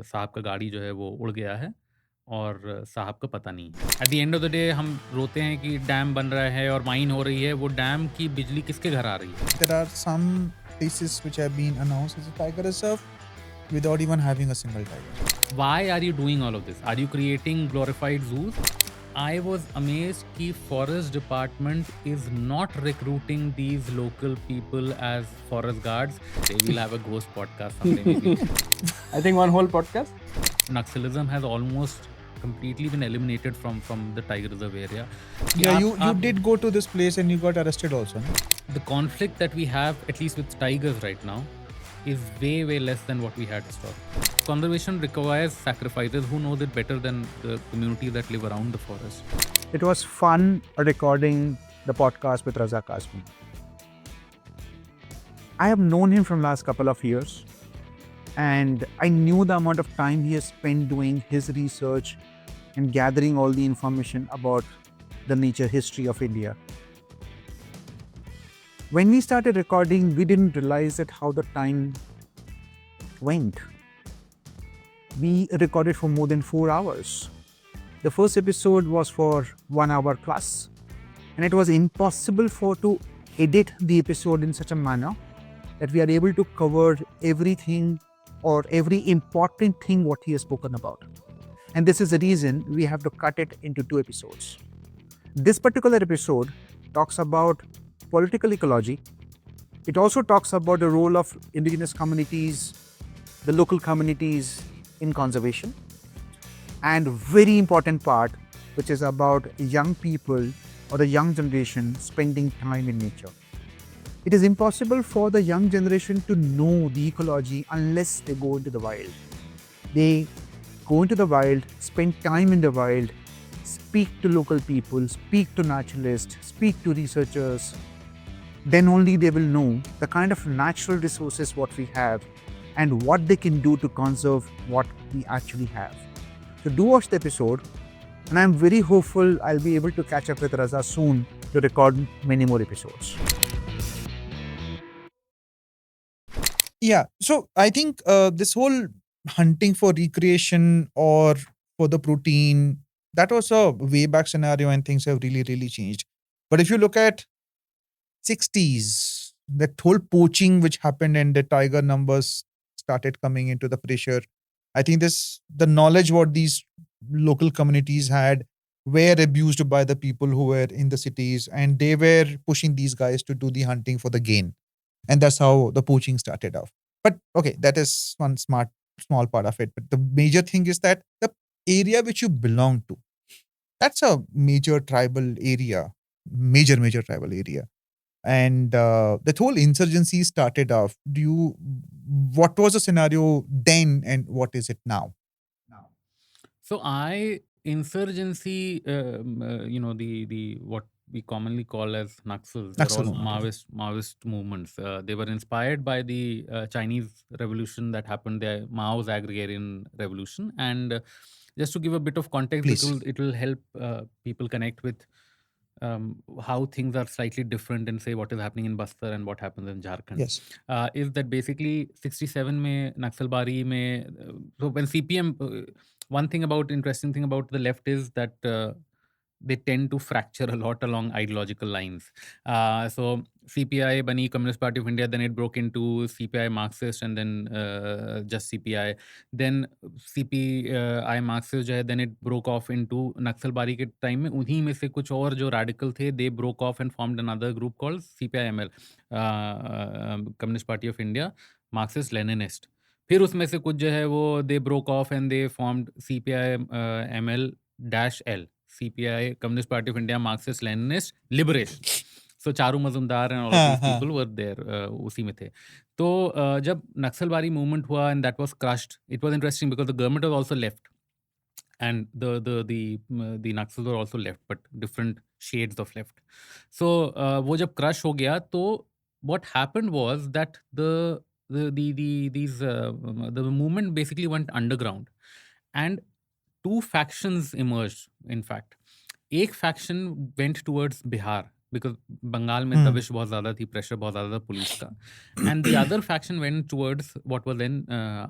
साहब का गाड़ी जो है वो उड़ गया है और साहब का पता नहीं है। At the end of the day हम रोते हैं कि डैम बन रहा है और माइन हो रही है, वो डैम की बिजली किसके घर आ रही है? There are some places which have been announced as a tiger reserve without even having a single tiger. Why are you doing all of this? Are you creating glorified zoos? I was amazed कि forest department is not recruiting these local people as forest guards. They will have a ghost podcast someday maybe. I think one whole podcast. Naxalism has almost completely been eliminated from the tiger reserve area. कि Yeah, आप- you आप- did go to this place and you got arrested also. No? The conflict that we have, at least with tigers right now, is way less than what we had historically. Conservation requires sacrifices. Who knows it better than the communities that live around the forest? It was fun recording the podcast with Raza Kazmi. I have known him from last couple of years, and I knew the amount of time he has spent doing his research and gathering all the information about the nature history of India. When we started recording, we didn't realize that how the time went. We recorded for more than 4 hours. The first episode was for 1 hour plus, and it was impossible to edit the episode in such a manner that we are able to cover everything or every important thing what he has spoken about. And this is the reason we have to cut it into 2 episodes. This particular episode talks about political ecology. It also talks about the role of indigenous communities, the local communities in conservation, and very important part, which is about young people or the young generation spending time in nature. It is impossible for the young generation to know the ecology unless they go into the wild. They go into the wild, spend time in the wild, speak to local people, speak to naturalists, speak to researchers. Then only they will know the kind of natural resources what we have and what they can do to conserve what we actually have. So do watch the episode, and I'm very hopeful I'll be able to catch up with Raza soon to record many more episodes. Yeah, so I think this whole hunting for recreation or for the protein, that was a way back scenario and things have really changed. But if you look at 60s, that whole poaching which happened and the tiger numbers started coming into the pressure. I think the knowledge what these local communities had were abused by the people who were in the cities, and they were pushing these guys to do the hunting for the gain. And that's how the poaching started off. But okay, that is one small part of it. But the major thing is that the area which you belong to, that's a major tribal area, major tribal area. And that whole insurgency started off. What was the scenario then and what is it now? So insurgency, the what we commonly call as Naxals, they're all Naxal movement. Maoist movements. They were inspired by the Chinese Revolution that happened there, Mao's agrarian revolution. And just to give a bit of context, Please. it will help people connect with how things are slightly different in say what is happening in Bastar and what happens in Jharkhand. Yes. Is that basically 67 में Naxalbari में so when CPM one thing about interesting thing about the left is that they tend to fracture a lot along ideological lines. So CPI bani Communist Party of India, then it broke into CPI Marxist and then just CPI. Then CPI Marxist जो है then it broke off into Naxalbari के time में उन्हीं में से कुछ और जो radical थे they broke off and formed another group called CPI-ML, Communist Party of India, Marxist Leninist. फिर उसमें से कुछ जो है वो they broke off and they formed CPI-ML-L, CPI, Communist Party of India, Marxist Leninist Liberation. So Charu Majumdar and all of these people were there, उसी में थे. तो जब नक्सलबारी movement हुआ and that was crushed, it was interesting because the government was also left and the Naxals were also left, but different shades of left. So वो जब crush हो गया, तो what happened was that the movement basically went underground, and two factions emerged. In fact, एक faction went towards Bihar because Bengal में दबिश बहुत ज़्यादा थी, प्रेशर बहुत ज़्यादा था पुलिस का. And the other faction went towards what was then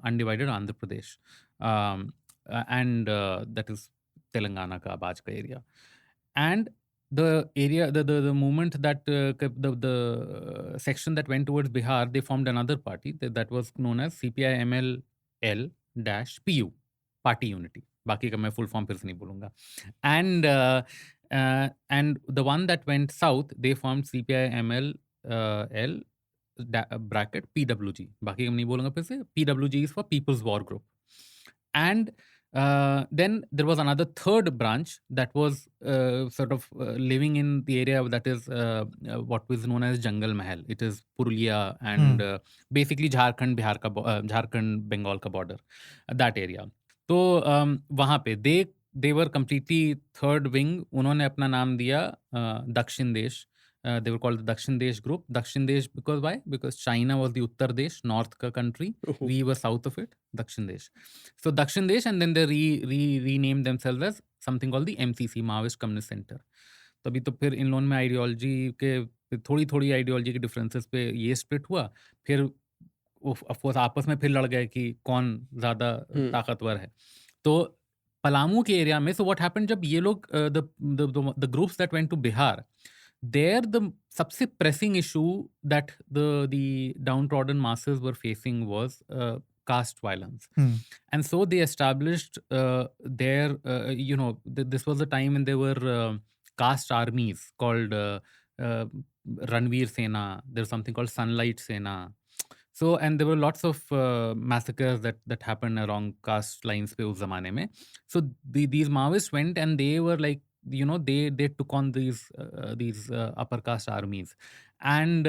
undivided Andhra Pradesh, and that is Telangana का बाज का area. And the area, the movement that the section that went towards Bihar, they formed another party that was known as CPI-ML-PU, Party Unity. बाकी का मैं full form फिर से नहीं बोलूँगा. And the one that went south, they formed CPI-ML-L bracket PWG. बाकी का मैं नहीं बोलूँगा फिर से. PWG is for People's War Group. And then there was another third branch that was sort of living in the area that is what was known as Jungle Mahal. It is Purulia and basically Jharkhand, Bihar ka Jharkhand, Bengal ka border, that area. तो वहाँ पे they were completely third wing. उन्होंने अपना नाम दिया दक्षिण देश. They were called the Dakshin Desh group. Dakshin Desh because why? Because China was the Uttar Desh, north ka country. We were south of it, Dakshin Desh. So Dakshin Desh, and then they renamed themselves as something called the MCC, Maoist Communist Center. तभी तो फिर इन लोगों में ideology के थोड़ी ideology के differences पे ये स्प्लिट हुआ. फिर ऑफकोर्स आपस में फिर लड़ गए कि कौन ज़्यादा ताकतवर है. तो पलामू के एरिया में, सो व्हाट हैपेंड जब ये लोग the groups that went to Bihar, there the सबसे pressing issue that the downtrodden masses were facing was caste violence. And so they established this was a time when there were caste armies called Ranveer Sena. There's something called Sunlight Sena. So, and there were lots of massacres that happened along caste lines pe us zamane mein. So these Maoists went and they were like, they took on these upper caste armies. And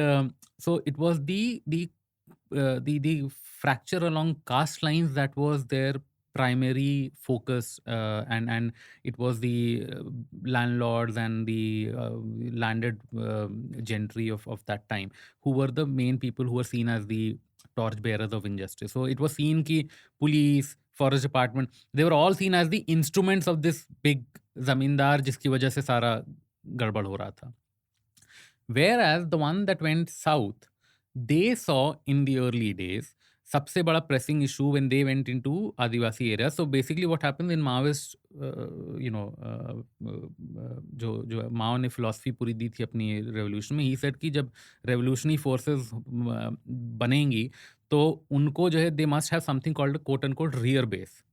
so it was the fracture along caste lines that was their primary focus, and it was the landlords and the landed gentry of that time who were the main people who were seen as the torch bearers of injustice. So it was seen ki police, forest department, they were all seen as the instruments of this big zamindar जिसकी वजह से सारा गड़बड़ हो रहा था. Whereas the one that went south, they saw in the early days सबसे बड़ा pressing issue when they went into Adivasi areas. So basically what happens in Maoist, जो माओ ने philosophy पूरी दी थी अपनी revolution में, he said कि जब revolutionary forces बनेंगी तो उनको जो है they must have something called a quote unquote rear base.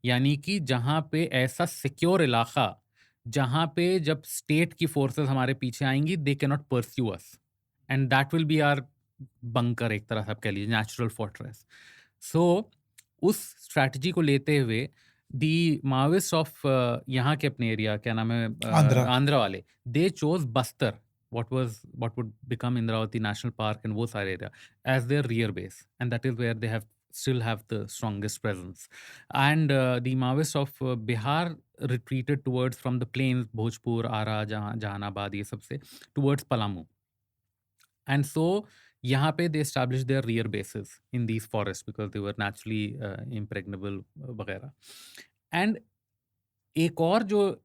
यानी कि जहाँ पे ऐसा सिक्योर इलाका जहाँ पे जब स्टेट की फोर्सेस हमारे पीछे आएंगी, they can not pursue us, and that will be our bunker, एक तरह से आप कह लीजिए नेचुरल फोर्ट्रेस. सो उस स्ट्रैटेजी को लेते हुए दी माओइस्ट ऑफ यहाँ के अपने एरिया, क्या नाम है, आंध्रा वाले, they chose Bastar, what would become Indravati National Park and वो सारे area as their rear base, and that is where they still have the strongest presence. And the Maoists of Bihar retreated towards from the plains, Bhojpur, Ara, Jahanabad, ये सब से towards Palamu. And so यहाँ पे they established their rear bases in these forests because they were naturally impregnable वगैरह. And एक और जो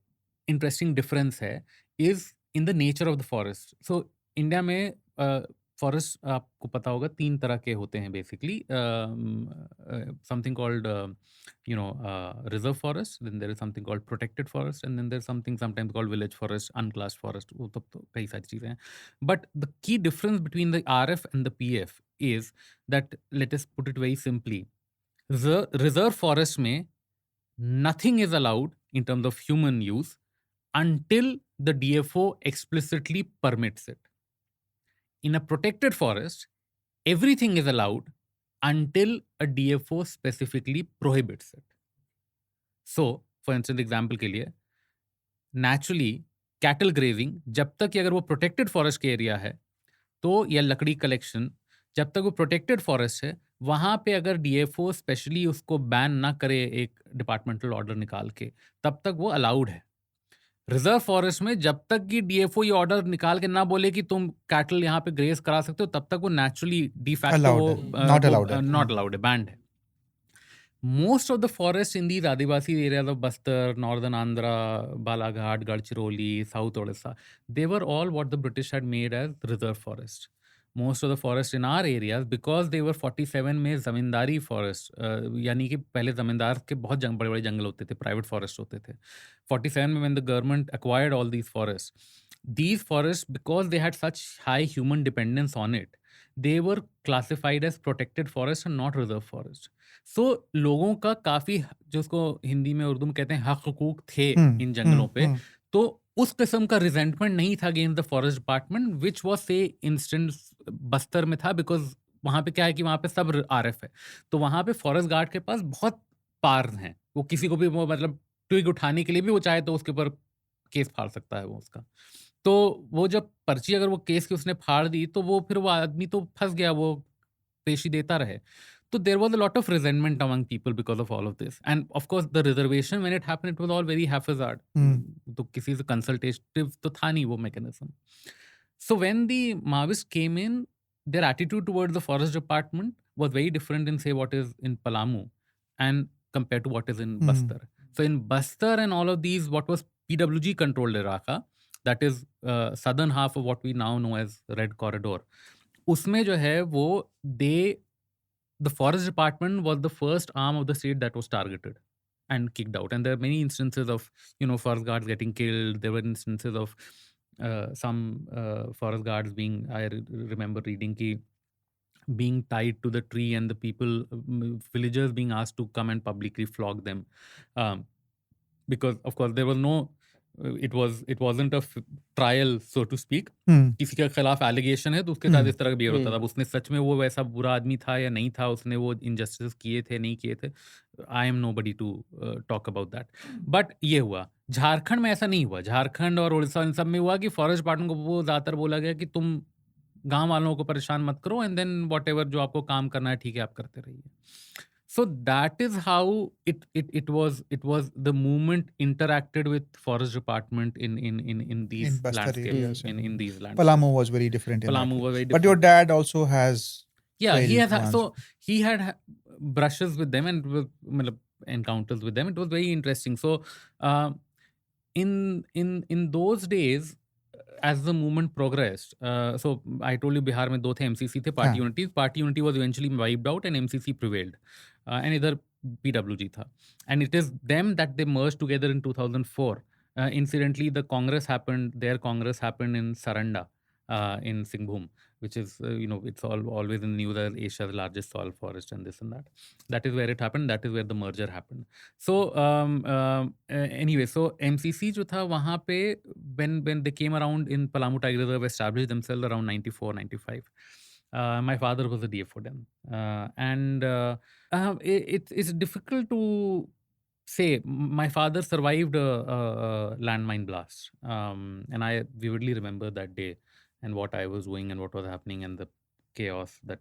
interesting difference है is in the nature of the forest. So India में फॉरेस्ट आपको पता होगा 3 तरह के होते हैं basically. Something called reserve forest, then there is something called protected forest, and then there is something sometimes called village forest, unclassed forest. वो तो कई सारी चीज़ें हैं. But the key difference between the RF and the PF is that, let us put it very simply, reserve forest में nothing is allowed in terms of human use until the DFO explicitly permits it. In a protected forest, everything is allowed until a DFO specifically prohibits it. So, for instance, example के लिए, naturally cattle grazing, जब तक कि अगर वो protected forest के area है, तो या लकड़ी collection, जब तक वो protected forest है, वहाँ पे अगर DFO स्पेशली उसको बैन ना करे एक डिपार्टमेंटल ऑर्डर निकाल के, तब तक वो अलाउड है. रिजर्व फॉरेस्ट में जब तक कि DFO ये ऑर्डर निकाल के ना बोले कि तुम कैटल यहाँ पे ग्रेज करा सकते हो, तब तक वो naturally de facto not allowed है, बैंड है. most of the forests in these Adivasi areas of Bastar, Northern Andhra, Balaghat, Gadchiroli, South Odisha, they were all what the British had made as reserve forest. Most of the forests in our areas, because they were 47 में जमींदारी forest, यानी कि पहले जमींदार के बहुत बड़े बड़े जंगल होते थे, private forest होते थे. 47 में when the government acquired all these forests, because they had such high human dependence on it, they were classified as protected forest and not reserve forest. सो लोगों का काफ़ी जो उसको हिंदी में उर्दू में कहते हैं हक हुकूक थे इन जंगलों पे, तो उस किस्म का रिजेंटमेंट नहीं था against the forest department which was से इंस्टेंस बस्तर में था, बिकॉज वहाँ पे क्या है कि वहाँ पे सब आरएफ है, तो वहाँ पे फॉरेस्ट गार्ड के पास बहुत पार हैं, वो किसी को भी वो मतलब ट्विग उठाने के लिए भी वो चाहे तो उसके ऊपर केस फाड़ सकता है वो उसका. तो वो जब पर्ची अगर वो केस की उसने फाड़ दी तो वो फिर वो आदमी तो फंस गया, वो पेशी देता रहे. So there was a lot of resentment among people because of all of this. And of course, the reservation, when it happened, it was all very haphazard. तो किसी से consultative तो था नहीं वो mechanism. So when the Maoists came in, their attitude towards the forest department was very different in, say, what is in Palamu and compared to what is in Bastar. So in Bastar and all of these, what was PWG controlled Iraqi, that is southern half of what we now know as Red Corridor. उसमें जो है वो the forest department was the first arm of the state that was targeted and kicked out. And there are many instances of, forest guards getting killed. There were instances of some forest guards remember reading being tied to the tree and the people, villagers being asked to come and publicly flog them. Because of course there was no, it wasn't a trial, so to speak. किसी के खिलाफ allegation है तो उसके साथ इस तरह का बिहेव होता था. अब उसने सच में वो वैसा बुरा आदमी था या नहीं था, उसने वो इनजस्टिस किए थे नहीं किए थे, I am nobody to talk about that. But ये हुआ. झारखंड में ऐसा नहीं हुआ. झारखंड और उड़ीसा इन सब में हुआ कि फॉरेस्ट डिपार्टमेंट को वो ज़्यादातर बोला गया कि तुम गांव वालों को परेशान मत करो, एंड देन व्हाटएवर जो आपको काम करना है ठीक है आप करते रहिए. So that is how it was the movement interacted with forest department in these Bastar landscapes, areas, in these landscapes. Palamu was very different. Palamu was very different. But your dad also has. Yeah, he had brushes with them and encounters with them. It was very interesting. So in those days, as the movement progressed, so I told you Bihar में दो थे MCC थे, Party Unity. Party Unity was eventually wiped out and MCC prevailed. And इधर PWG था. And it is them that they merged together in 2004. Incidentally, their Congress happened in Saranda, in Singhbhum, which is, it's always in the news as Asia's largest salt forest and this and that. That is where it happened. That is where the merger happened. So anyway, so MCC जो था वहाँ पे when they came around in Palamu Tiger Reserve, established themselves around 94, 95. My father was a DFO then. And it's difficult to say. My father survived a landmine blast. And I vividly remember that day and what I was doing and what was happening and the chaos that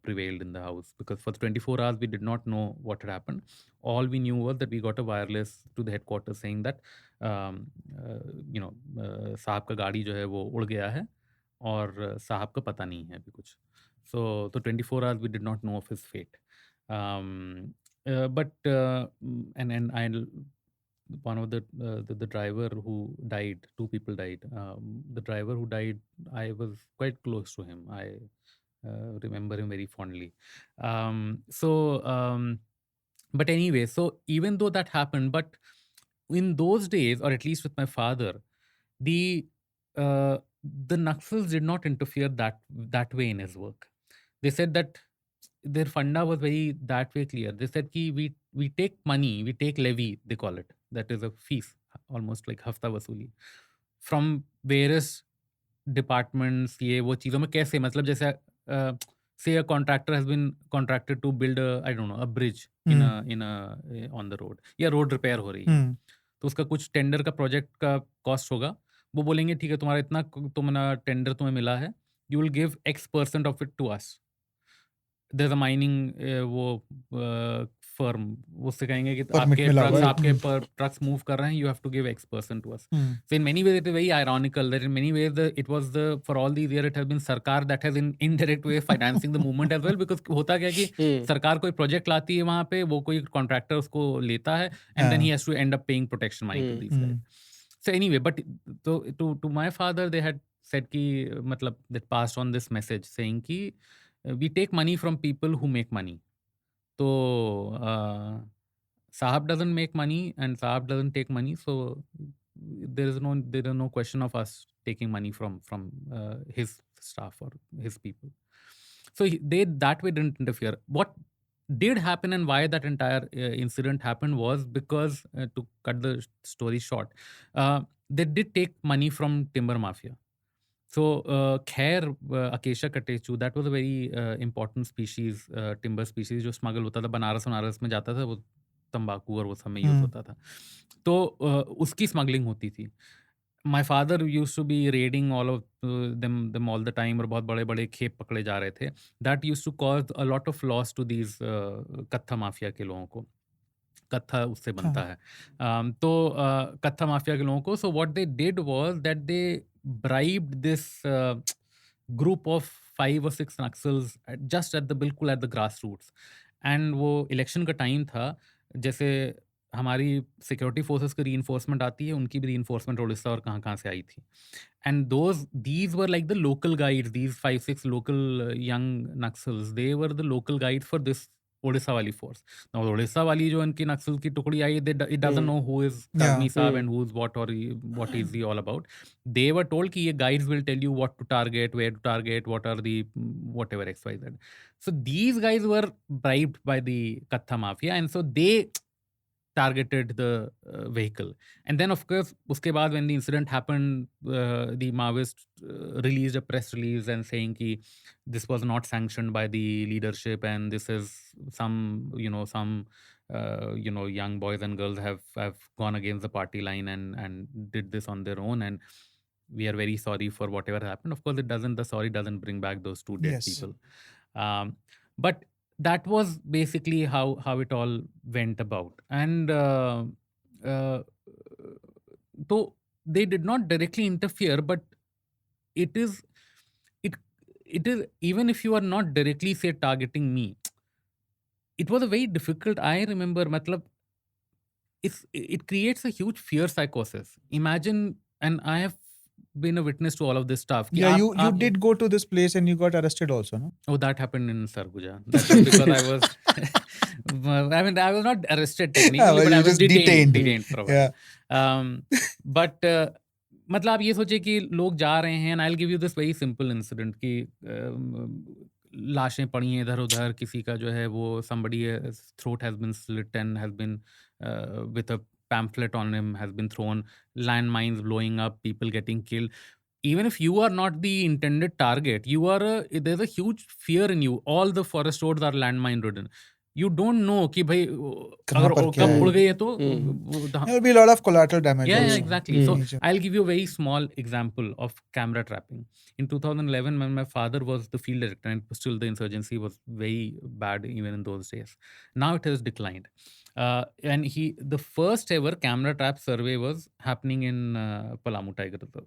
prevailed in the house. Because for the 24 hours, we did not know what had happened. All we knew was that we got a wireless to the headquarters saying that, साहब का गाड़ी जो है वो उड़ गया है और साहब का पता नहीं है अभी कुछ. So 24 hours, we did not know of his fate. But one of the driver who died, two people died. The driver who died, I was quite close to him. I remember him very fondly. But anyway, so even though that happened, but in those days, or at least with my father, the Naxals did not interfere that way in his work. They said that their funda was very that way clear. They said ki we take money, we take levy, they call it. That is a fees, almost like hafta vasuli, from various departments. ये वो चीज़ों में कैसे, मतलब जैसे say a contractor has been contracted to build a bridge in a on the road, या road repair हो रही है, तो उसका कुछ टेंडर का प्रोजेक्ट का कॉस्ट होगा. वो बोलेंगे ठीक है तुम्हारा इतना तुम्हारा टेंडर तुम्हें मिला है, you will give X% of it to us. There's a mining वो फर्म, उससे कहेंगे कि Permit आपके मिला हुआ ट्रक्स है। आपके ट्रक्स मूव कर रहे हैं, you have to give X person to us. Hmm. So in many ways it is very ironical that in many ways it was for all these years it has been सरकार that has in indirect way financing the movement as well, because होता क्या है कि सरकार कोई project लाती है वहाँ पे, वो कोई कॉन्ट्रैक्टर उसको लेता है and then he has to end up paying protection money to these guys. So anyway, but to my father they had said कि मतलब that passed on this message saying कि we take money from people who make money. तो Sahab doesn't make money and Sahab doesn't take money, so there is no question of us taking money from his staff or his people. So they that way didn't interfere. What did happen and why that entire incident happened was because, to cut the story short, they did take money from timber mafia. So Khair, Acacia catechu, that was a very important species, timber species, जो smuggle होता था, बनारस में जाता था, वो तंबाकू और वो सब में यूज होता था, तो उसकी स्मगलिंग होती थी. My father used to be raiding all of them all the time, और बहुत बड़े बड़े खेप पकड़े जा रहे थे. That used to cause a lot of loss to these कत्था माफिया के लोगों को. कत्था उससे बनता है. तो कत्था माफिया के लोगों को, so what they did was that they bribed this group of 5 or 6 Naxals just at the बिल्कुल at the grassroots. एंड वो इलेक्शन का टाइम था, जैसे हमारी सिक्योरिटी फोर्सेस की रीइंफोर्समेंट आती है, उनकी भी रीइंफोर्समेंट उड़ीसा और कहाँ कहाँ से आई थी. And these were like the local guides, these 5-6 local young Naxals, they were the local guides for this Odisha वाली फोर्स. Now ओडिशा वाली जो इनकी नक्सल की टुकड़ी आई, it doesn't know who is Karmi Saab and who's what, or what is he all about. They were told कि ये guides will tell you what to target, where to target, what are the whatever XYZ. So these guys were bribed by the Katha mafia, and so they targeted the vehicle. And then of course uske baad when the incident happened, the Maoists released a press release and saying ki this was not sanctioned by the leadership, and this is some young boys and girls have gone against the party line and did this on their own, and we are very sorry for whatever happened. Of course the sorry doesn't bring back those 2 dead people. But that was basically how it all went about. And so they did not directly interfere, but it is even if you are not directly say targeting me, it was a very difficult, I remember, matlab, it creates a huge fear psychosis. Imagine, and I have been a witness to all of this stuff. Yeah, you did go to this place and you got arrested also, no? Oh, that happened in Sarguja. That was because I was, I mean, I was not arrested technically, but I was detained for a while. But मतलब आप ये सोचिए कि लोग जा रहे हैं, and I'll give you this very simple incident कि लाशें पड़ी हैं इधर उधर, किसी का जो है वो somebody's throat has been slit and has been with a pamphlet on him has been thrown, landmines blowing up, people getting killed. Even if you are not the intended target, there's a huge fear in you. All the forest roads are landmine ridden. You don't know कि भाई अगर कब उड़ गई है तो there will be a lot of collateral damage. Yeah, exactly. So I'll give you a very small example of camera trapping. In 2011, when my father was the field director, and still the insurgency was very bad even in those days. Now it has declined. And the first ever camera trap survey was happening in Palamu Tiger Reserve.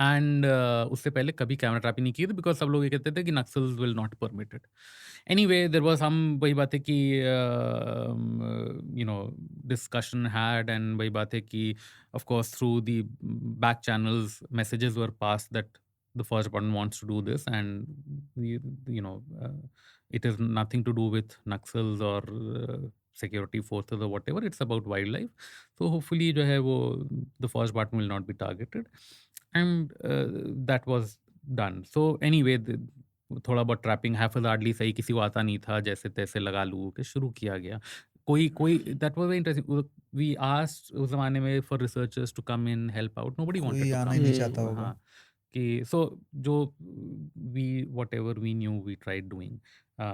And उससे पहले कभी camera trapping नहीं की थी, because सब लोग ये कहते थे कि Naxals will not permitted. Anyway there was हम वही बात है कि डिस्कशन हैड, एंड वही बात है कि of course through the back channels messages were passed that the first department wants to do this, and it is nothing to do with Naxals or security forces or whatever. It's about wildlife. So hopefully जो है वो the forest department will not be targeted. And that was done. So anyway, थोड़ा बहुत trapping हैफजार्डली सही, किसी को आता नहीं था, जैसे तैसे लगा लूँ के शुरू किया गया. कोई that was very interesting. We asked उस जमाने में for researchers to come in help out. Nobody wanted to आना ही नहीं चाहता होगा. हाँ, कि सो जो we whatever we knew we tried doing.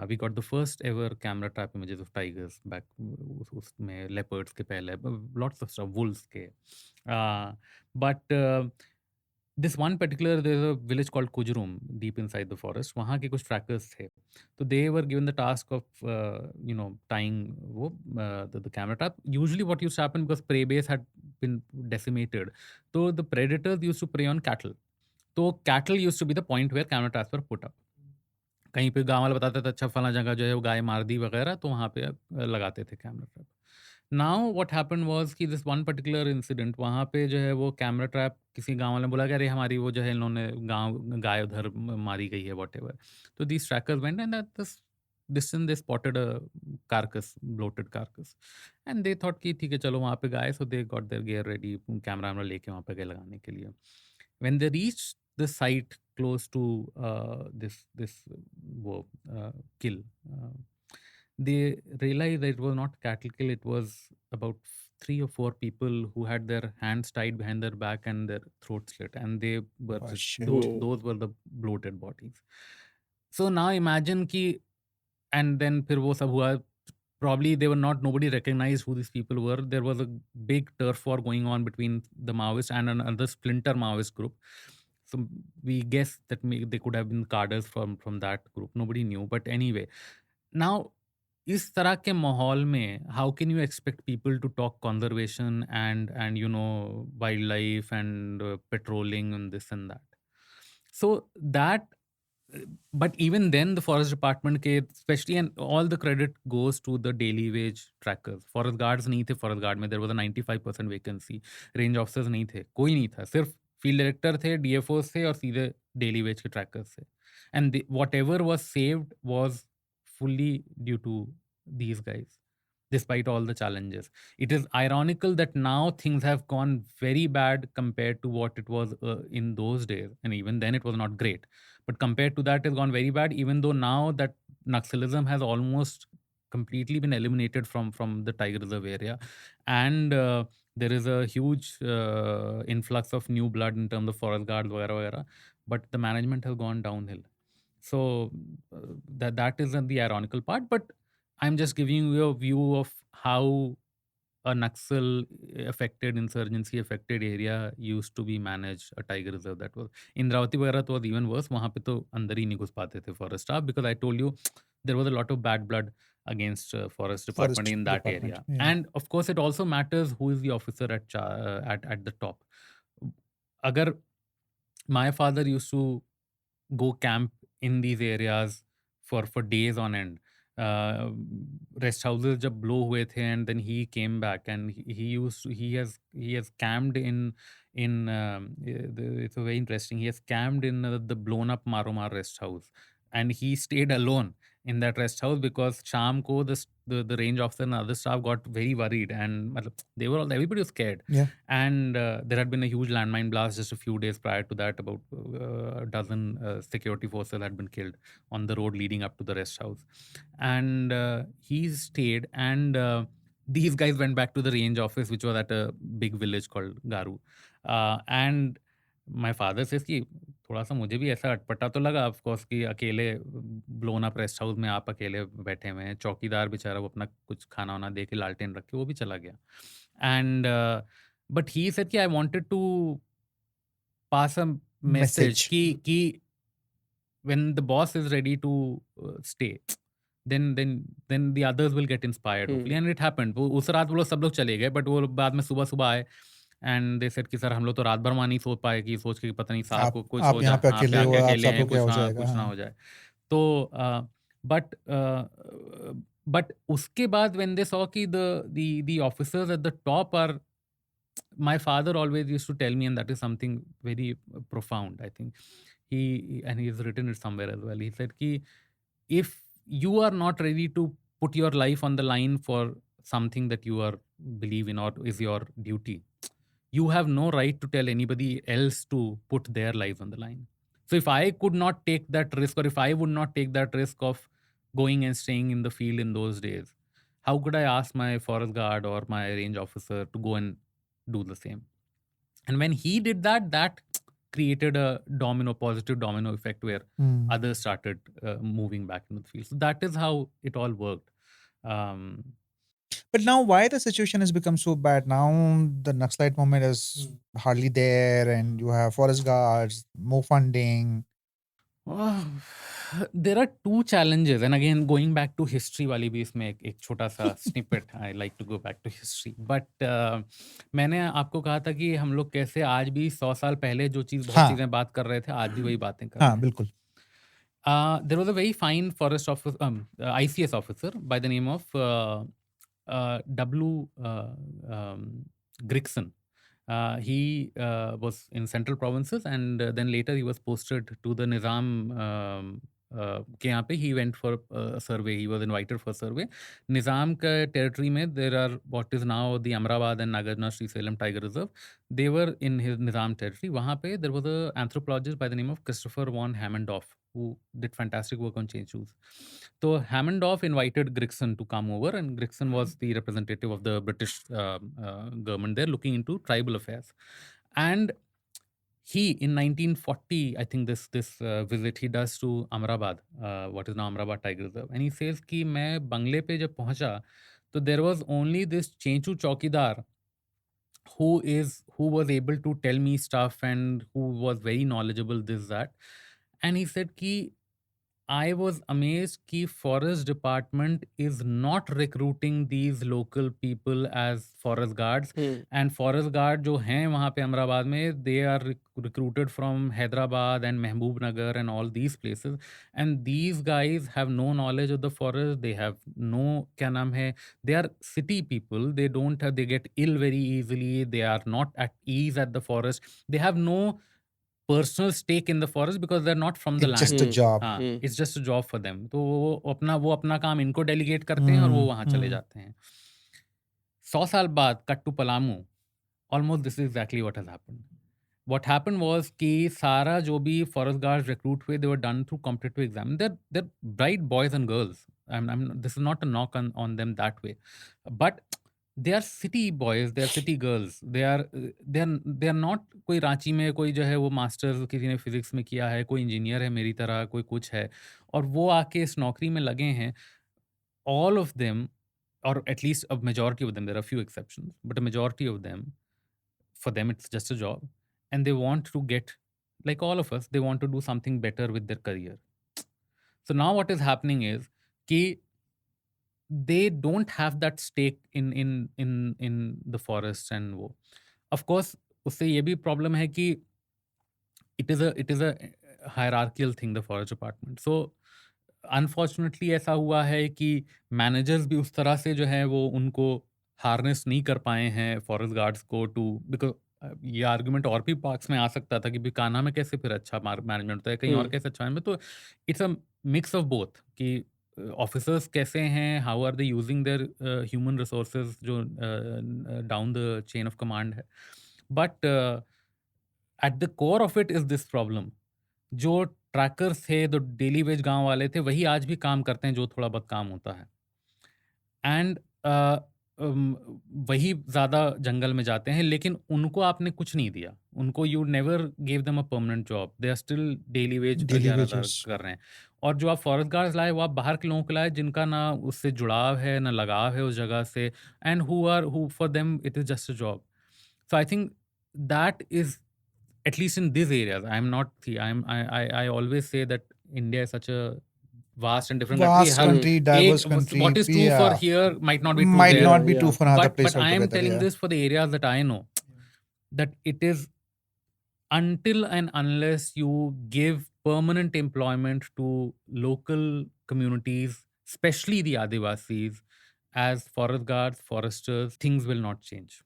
We got the first ever camera trap images of tigers back उसमें leopards के पहले, lots of stuff, wolves के. But this one particular, there's a village called Kujurum deep inside the forest. वहाँ के कुछ trackers थे, तो they were given the task of tying वो the camera trap. Usually what used to happen, because prey base had been decimated, so the predators used to prey on cattle. तो cattle used to be the point where camera traps were put up. कहीं पे गाँव वाला बताता था, अच्छा फला जगह जो है वो गाय मार दी वगैरह, तो वहाँ पे लगाते थे camera trap. Now what happened was कि दिस वन पर्टिकुलर इंसिडेंट, वहाँ पे जो है वो कैमरा ट्रैप किसी गाँव वाले ने बोला कि अरे हमारी वो जो है इन्होंने गाय उधर मारी गई है व्हाटएवर. तो these trackers went and at this distance they spotted a carcass, bloated carcass, and they thought कि ठीक है चलो वहाँ पे गाय, so they got their gear ready, camera लेके वहाँ पे गए लगाने के लिए. When they reached the site close to this kill, they realized that it was not cattle kill. It was about 3 or 4 people who had their hands tied behind their back and their throat slit, and they were Oh, shit. those were the bloated bodies. So now imagine कि, and then फिर वो सब हुआ. Probably they were not, nobody recognized who these people were. There was a big turf war going on between the Maoists and another splinter Maoist group. So we guess that they could have been cadres from that group. Nobody knew. But anyway, now इस तरह के माहौल में how can you expect people to talk conservation and wildlife and patrolling and this and that? So that, but even then the forest department के especially, and all the credit goes to the daily wage trackers. Forest guards नहीं थे forest guard में, there was a 95% vacancy. Range officers नहीं थे, कोई नहीं था, सिर्फ field director थे, DFOs थे और सीधे daily wage के trackers थे. And whatever was saved was fully due to these guys, despite all the challenges. It is ironical that now things have gone very bad compared to what it was in those days. And even then it was not great. But compared to that, it's gone very bad, even though now that Naxalism has almost completely been eliminated from the Tiger Reserve area. And there is a huge influx of new blood in terms of forest guards, vagara. But the management has gone downhill. So that is the ironical part. But I'm just giving you a view of how a Naxal affected, insurgency affected area used to be managed, a tiger reserve. That was Indravati वगैरह तो was even worse. वहाँ पे तो अंदर ही नहीं घुस पाते थे forest staff, because I told you there was a lot of bad blood against forest department in that department, area. yeah. And of course it also matters who is the officer at the top. अगर my father used to go camp in these areas for days on end. Rest houses जब blow हुए थे, and then he came back and he has camped in it's a very interesting. He has camped in the blown up Maromar rest house, and he stayed alone in that rest house because शाम को the range officer and other staff got very worried, and everybody was scared. Yeah. And there had been a huge landmine blast just a few days prior to that. About a dozen security forces had been killed on the road leading up to the rest house. And he stayed, and these guys went back to the range office, which was at a big village called Garu. And my father says कि थोड़ा सा मुझे भी ऐसा अटपटा तो लगा, of course, कि अकेले ब्लोन अप रेस्ट हाउस में आप अकेले बैठे हुए हैं. चौकीदार बेचारा वो अपना कुछ खाना वाना दे के लालटेन रख के वो भी चला गया. एंड बट ही सेड कि I wanted to pass a message कि when the boss is ready to stay, then the others will get inspired, hopefully. And it happened. वो उस रात वो लोग सब लोग चले गए, बट वो बाद में सुबह आए एंड दे सेड कि सर हम लोग तो रात भर वहाँ नहीं सोच पाए, कि सोच के पता नहीं साहब को कुछ हो जाए, अकेले हैं, कुछ ना हो जाए. तो बट उसके बाद when they saw कि the officers at the top are, my father always used to tell me, and that is something very profound, I think. He's written it somewhere as well. He said कि if you are not ready to put your life on the line for something that you are believe in or is your duty, you have no right to tell anybody else to put their lives on the line. So if I could not take that risk, or if I would not take that risk of going and staying in the field in those days, how could I ask my forest guard or my range officer to go and do the same? And when he did that, that created a positive domino effect where others started moving back into the field. So that is how it all worked. But now, why the situation has become so bad? Now the Naxalite movement is hardly there, and you have forest guards, more funding. Uh, there are two challenges, and again going back to history वाली भी इसमें एक छोटा सा snippet. I like to go back to history, but मैंने आपको कहा था कि हम लोग कैसे आज भी 100 साल पहले जो चीज़ बहुत हाँ चीज़ें बात कर रहे थे आज भी वही बातें कर रहे हाँ हैं. बिल्कुल. There was a very fine forest officer, ICS officer by the name of W. Grigson. He was in central provinces, and then later he was posted to the Nizam. के यहाँ पे he went for a survey. He was invited for survey. Nizam का territory में there are what is now the Amrabad and Nagarjuna Sri Salem Tiger Reserve. They were in his Nizam territory. वहाँ पे there was a anthropologist by the name of Christopher von Hammondorf who did fantastic work on chainsaws. So Hammondorf invited Grigson to come over, and Grigson was the representative of the British government there, looking into tribal affairs. And he, in 1940, I think this visit he does to Amrabad, what is now Amrabad Tiger Reserve, and he says कि मैं बंगले पे जब पहुंचा, तो there was only this Chenchu चौकीदार who was able to tell me stuff and who was very knowledgeable, this that. And he said कि I was amazed कि forest department is not recruiting these local people as forest guards. And forest guard जो हैं वहाँ पे अमराबाद में, they are recruited from Hyderabad and Mehboob Nagar and all these places. And these guys have no knowledge of the forest. They have no क्या नाम है, they are city people. They don't have, they get ill very easily. They are not at ease at the forest. They have no personal stake in the forest because they're not from the It's land. just a job. हाँ, it's just a job for them. तो वो अपना काम इनको delegate करते हैं और वो वहाँ चले जाते हैं. 100 साल बाद cut to Palamu, almost this is exactly what has happened. What happened was कि सारा जो भी forest guards recruit हुए, they were done through competitive exam. They're bright boys and girls. This is not a knock on them that way, but they are city boys, they are city girls. They are not कोई रांची में कोई जो है वो masters किसी ने physics में किया है, कोई इंजीनियर है मेरी तरह, कोई कुछ है, और वो आके इस नौकरी में लगे हैं. All of them, or at least a majority of them, there are a few exceptions, but a majority of them, for them it's just a job, and they want to get, like all of us, they want to do something better with their career. So now what is happening is कि they don't have that stake in the forest. And वो of course उससे ये भी problem है कि it is a hierarchical thing, the forest department. So unfortunately ऐसा हुआ है कि मैनेजर्स भी उस तरह से जो है वो उनको हार्नेस नहीं कर पाए हैं फॉरेस्ट गार्ड्स को टू, बिकॉज ये आर्गुमेंट और भी पार्क्स में आ सकता था कि भी कान्हा में कैसे फिर अच्छा मैनेजमेंट होता है, कहीं और कैसे अच्छा है. तो it's a mix of both कि ऑफिसर्स कैसे हैं, how are they using their human resources जो down the chain of command है. But at the core of it is this problem. जो ट्रैकर्स थे, जो डेली वेज गांव वाले थे, वही आज भी काम करते हैं जो थोड़ा बहुत काम होता है. एंड वही ज़्यादा जंगल में जाते हैं, लेकिन उनको आपने कुछ नहीं दिया. उनको you never give them a permanent job. They are still daily wage 11,000 कर रहे हैं. और जो आप फॉरेस्ट गार्ड्स लाए वो आप बाहर के लोगों को लाए जिनका ना उससे जुड़ाव है ना लगाव है उस जगह से, and who for them it is just a job. So I think that is, at least in these areas, I always say that India is such a vast and different country, diverse country. What is true for here might not be true might there. not be true for another place But I am altogether, telling yeah. this for the areas that I know, that it is until and unless you give permanent employment to local communities, especially the Adivasis, as forest guards, foresters, things will not change.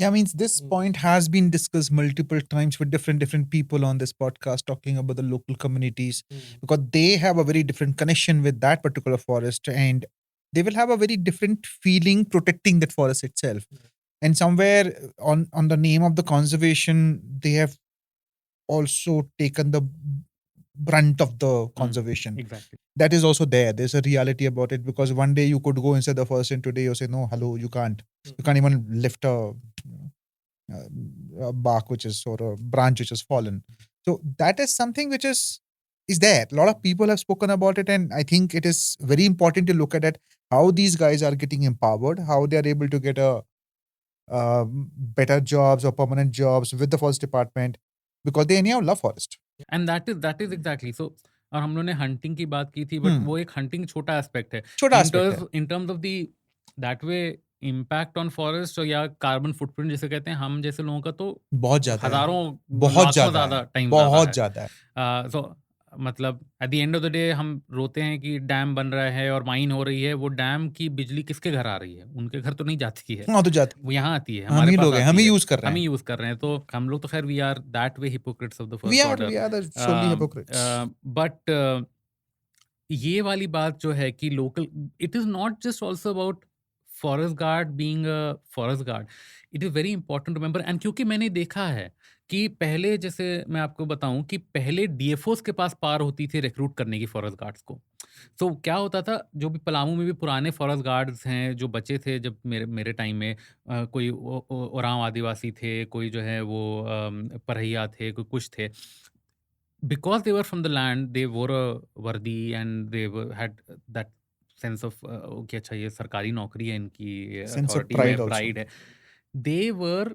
Yeah, I mean, this point has been discussed multiple times with different people on this podcast, talking about the local communities, because they have a very different connection with that particular forest, and they will have a very different feeling protecting that forest itself. And somewhere on the name of the conservation, they have also taken the brunt of the conservation. Exactly. That is also there. There's a reality about it, because one day you could go inside the forest and today you say, no, hello, you can't. You can't even lift a bark which is, or a branch which has fallen. So that is something which is there. A lot of people have spoken about it, and I think it is very important to look at it. how these guys are getting empowered, how they are able to get a better jobs or permanent jobs with the forest department because they anyhow love forest. And that is exactly so. और हम लोगों ने hunting की बात की थी, but वो एक हंटिंग छोटा एस्पेक्ट है छोटा aspect है. In terms of the that way impact on forest या कार्बन फुटप्रिंट जिसे कहते हैं हम जैसे लोगों का, तो बहुत ज्यादा है. हजारों बहुत लाखों ज्यादा ज्यादा है. टाइम बहुत ज्यादा है. सो मतलब at the end of the day हम रोते हैं कि डैम बन रहा है और माइन हो रही है, वो डैम की बिजली किसके घर आ रही है? उनके घर तो नहीं जाती है, हाँ तो जाते वो यहाँ आती है, हम हमारे ही पास लोग हैं, आती हम ही है, यूज कर रहे हम ही हैं. यूज कर रहे हैं. तो हम लोग तो खैर we are that way hypocrites of the We first are order. the surely hypocrites. But ये वाली बात जो है कि local, it is not just also about forest guard being a forest guard. It is very important to remember. And क्योंकि मैंने देखा है कि पहले, जैसे मैं आपको बताऊं कि पहले डीएफओस के पास पार होती थी रिक्रूट करने की फॉरेस्ट गार्ड्स को. तो क्या होता था, जो भी पलामू में भी पुराने फॉरेस्ट गार्ड्स हैं जो बचे थे जब मेरे टाइम में, कोई ओरांव आदिवासी थे, कोई जो है वो परहिया थे, कोई कुछ थे. Because they were from the land, they wore a vardi and they had that sense of कि अच्छा ये सरकारी नौकरी है, इनकी Sense of authority है, pride also. pride है. They were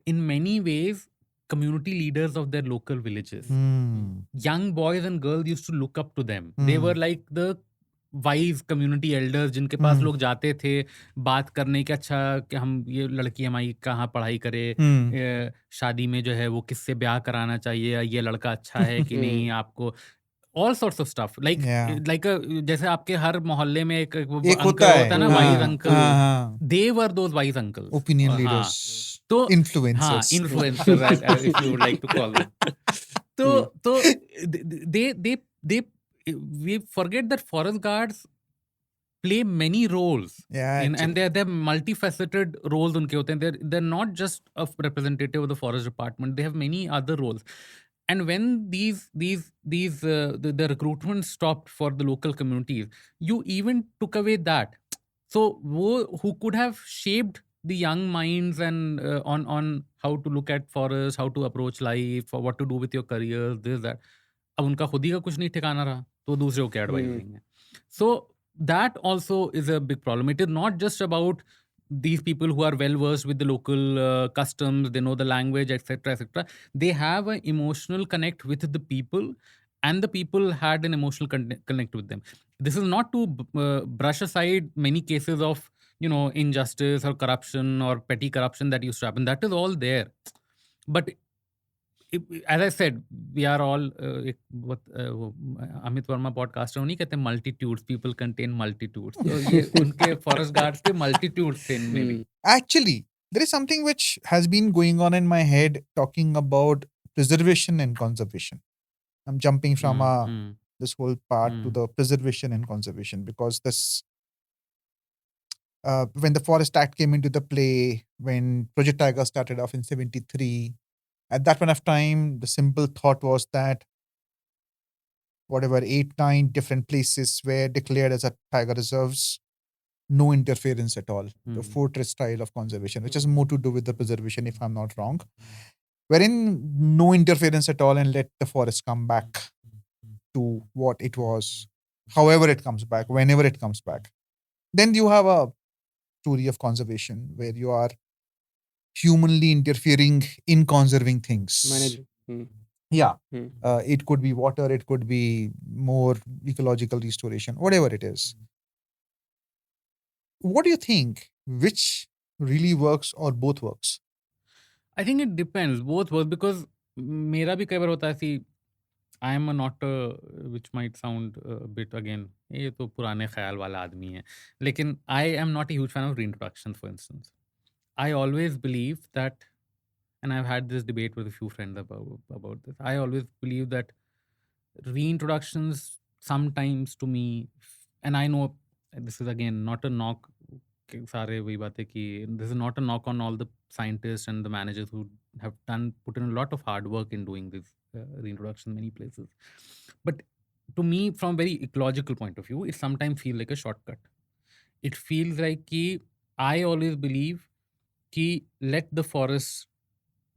in many ways community leaders of their local villages. Young boys and girls used to look up to them. They were like the wise community elders जिनके पास लोग जाते थे बात करने के, अच्छा कि हम ये लड़की हमारी कहाँ पढ़ाई करे, शादी में जो है वो किससे ब्याह कराना चाहिए, ये लड़का अच्छा है कि नहीं, आपको all sorts of stuff like जैसे आपके हर मोहल्ले में एक होता है ना, wise uncle. They were those wise uncle, opinion leaders, तो influencers, influencer if you would like to call them. तो they we forget that forest guards play many roles. And they're multifaceted roles unke hote hain. They're not just a representative of the forest department. They have many other roles. And when the recruitment stopped for the local communities, you even took away that. So who could have shaped the young minds and on how to look at forest, how to approach life, or what to do with your careers, this that. अब उनका खुद ही का कुछ नहीं ठिकाना रहा, तो दूसरे को क्या एडवाइस देंगे? So that also is a big problem. It is not just about these people who are well versed with the local customs, they know the language, etc. They have an emotional connect with the people, and the people had an emotional connect with them. This is not to brush aside many cases of injustice or corruption or petty corruption that used to happen. That is all there, but as I said, we are all Amit Verma podcaster नहीं कहते multitudes, people contain multitudes. तो ये उनके forest guards के multitudes थे इनमें भी. Actually, there is something which has been going on in my head talking about preservation and conservation. I'm jumping from this whole part to the preservation and conservation because this when the Forest Act came into the play, when Project Tiger started off in 73, at that point of time, the simple thought was that whatever 8-9 different places were declared as a tiger reserves, no interference at all. The fortress style of conservation, which has more to do with the preservation, if I'm not wrong, wherein no interference at all and let the forest come back to what it was, however it comes back, whenever it comes back. Then you have a story of conservation where you are humanly interfering in conserving things. Yeah. It could be water, it could be more ecological restoration, whatever it is. What do you think? Which really works or both works? I think it depends. Both work because मेरा भी कई बार होता है कि I am not which might sound a bit again, ये तो पुराने ख्याल वाला आदमी है, लेकिन I am not a huge fan of reintroductions, for instance. I always believe that, and I've had this debate with a few friends about this. I always believe that reintroductions sometimes, to me, and I know this is again not a knock, सारे वही बातें कि this is not a knock on all the scientists and the managers who have put in a lot of hard work in doing this reintroduction in many places. But to me, from a very ecological point of view, it sometimes feels like a shortcut. It feels like कि I always believe कि let the forests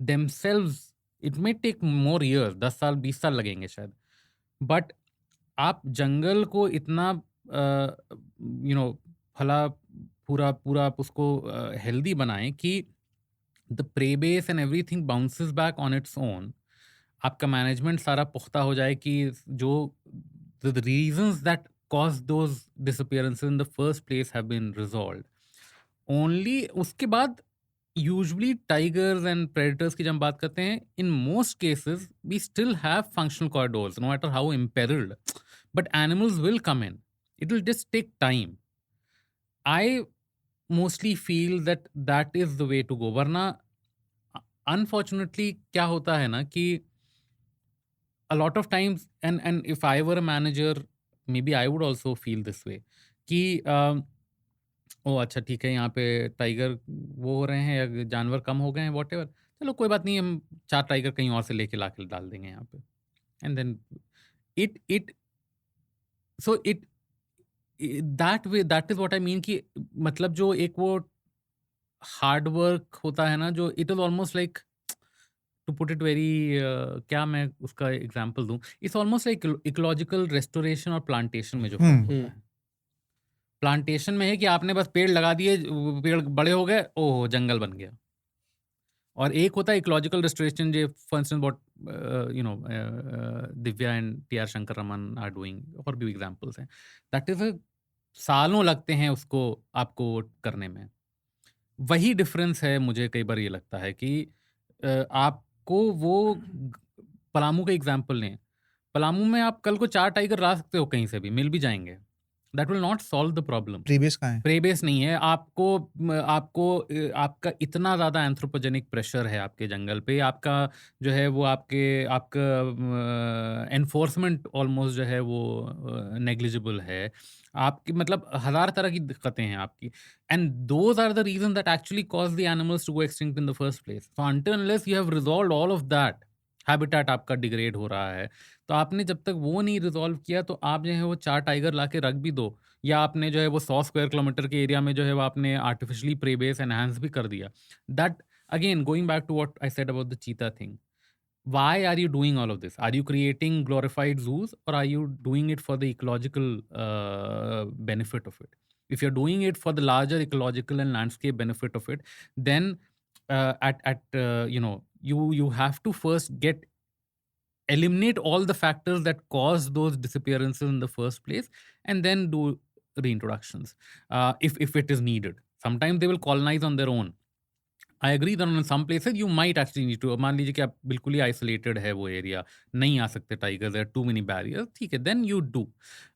themselves, it may take more years, 10 साल 20 साल लगेंगे शायद, but आप जंगल को इतना फला पूरा पूरा आप उसको हेल्दी बनाएं कि the prey base and everything bounces back on its own, आपका मैनेजमेंट सारा पुख्ता हो जाए कि जो the reasons that cause those disappearances in the first place have been resolved. Only उसके बाद यूजुअली टाइगर्स एंड प्रेडेटर्स की जब हम बात करते हैं, in most cases we still have functional corridors no matter how imperiled, but animals will come in, it will just take time. I mostly feel that that is the way to go, वरना unfortunately क्या होता है ना कि a lot of times, and if I were a manager, maybe I would also feel this way कि ओ अच्छा ठीक है, यहाँ पे टाइगर वो हो रहे हैं या जानवर कम हो गए हैं, वॉट एवर, चलो कोई बात नहीं, हम 4 टाइगर कहीं और से लेके ला के डाल देंगे यहाँ पे। And then it so it that way, that is what I mean कि मतलब जो एक वो हार्ड वर्क होता है ना, जो it is almost like, to put it very, क्या मैं उसका एग्जांपल दूं, it's almost like ecological restoration और प्लांटेशन में जो फर्क होता है। प्लांटेशन में है कि आपने बस पेड़ लगा दिए, पेड़ बड़े हो गए, ओह जंगल बन गया। और एक होता है इकोलॉजिकल रेस्टोरेशन, जो for instance what Divya and T R. Shankar Raman are doing, और भी एग्जांपल्स हैं, दैट इज सालों लगते हैं उसको आपको करने में। वही डिफरेंस है, मुझे कई बार ये लगता है कि आपको वो पलामू का एग्जाम्पल लें, पलामू में आप कल को 4 टाइगर ला सकते हो, कहीं से भी मिल भी जाएंगे, that will not solve the problem. Previous कहाँ है? प्रेबेस नहीं है, आपका इतना ज़्यादा एंथ्रोपोजेनिक प्रेशर है आपके जंगल पे, आपका जो है वो आपका एनफोर्समेंट ऑलमोस्ट जो है वो नेग्लिजिबल है आपकी, मतलब हज़ार तरह की दिक्कतें हैं आपकी, and those are the reason that actually cause the animals to go extinct in the first place. So until unless you have resolved all of that, habitat आपका डिग्रेड हो रहा है, तो आपने जब तक वो नहीं रिजॉल्व किया, तो आप जो है वो 4 टाइगर ला के रख भी दो, या आपने जो है वो 100 स्क्वायर किलोमीटर के एरिया में जो है वो आपने आर्टिफिशियली प्रे बेस एनहांस भी कर दिया, that again going back to what I said about the cheetah thing, why are you doing all of this? Are you creating glorified zoos, or are you doing it for the ecological benefit of it? If you're doing it for the larger ecological and landscape benefit of it, then you have to first eliminate all the factors that cause those disappearances in the first place, and then do reintroductions if it is needed. Sometimes they will colonize on their own. I agree that in some places you might actually need to, मान लीजिए कि आप बिल्कुल ही isolated है वो area, नहीं आ सकते tigers, there too many barriers, ठीक है, then you do,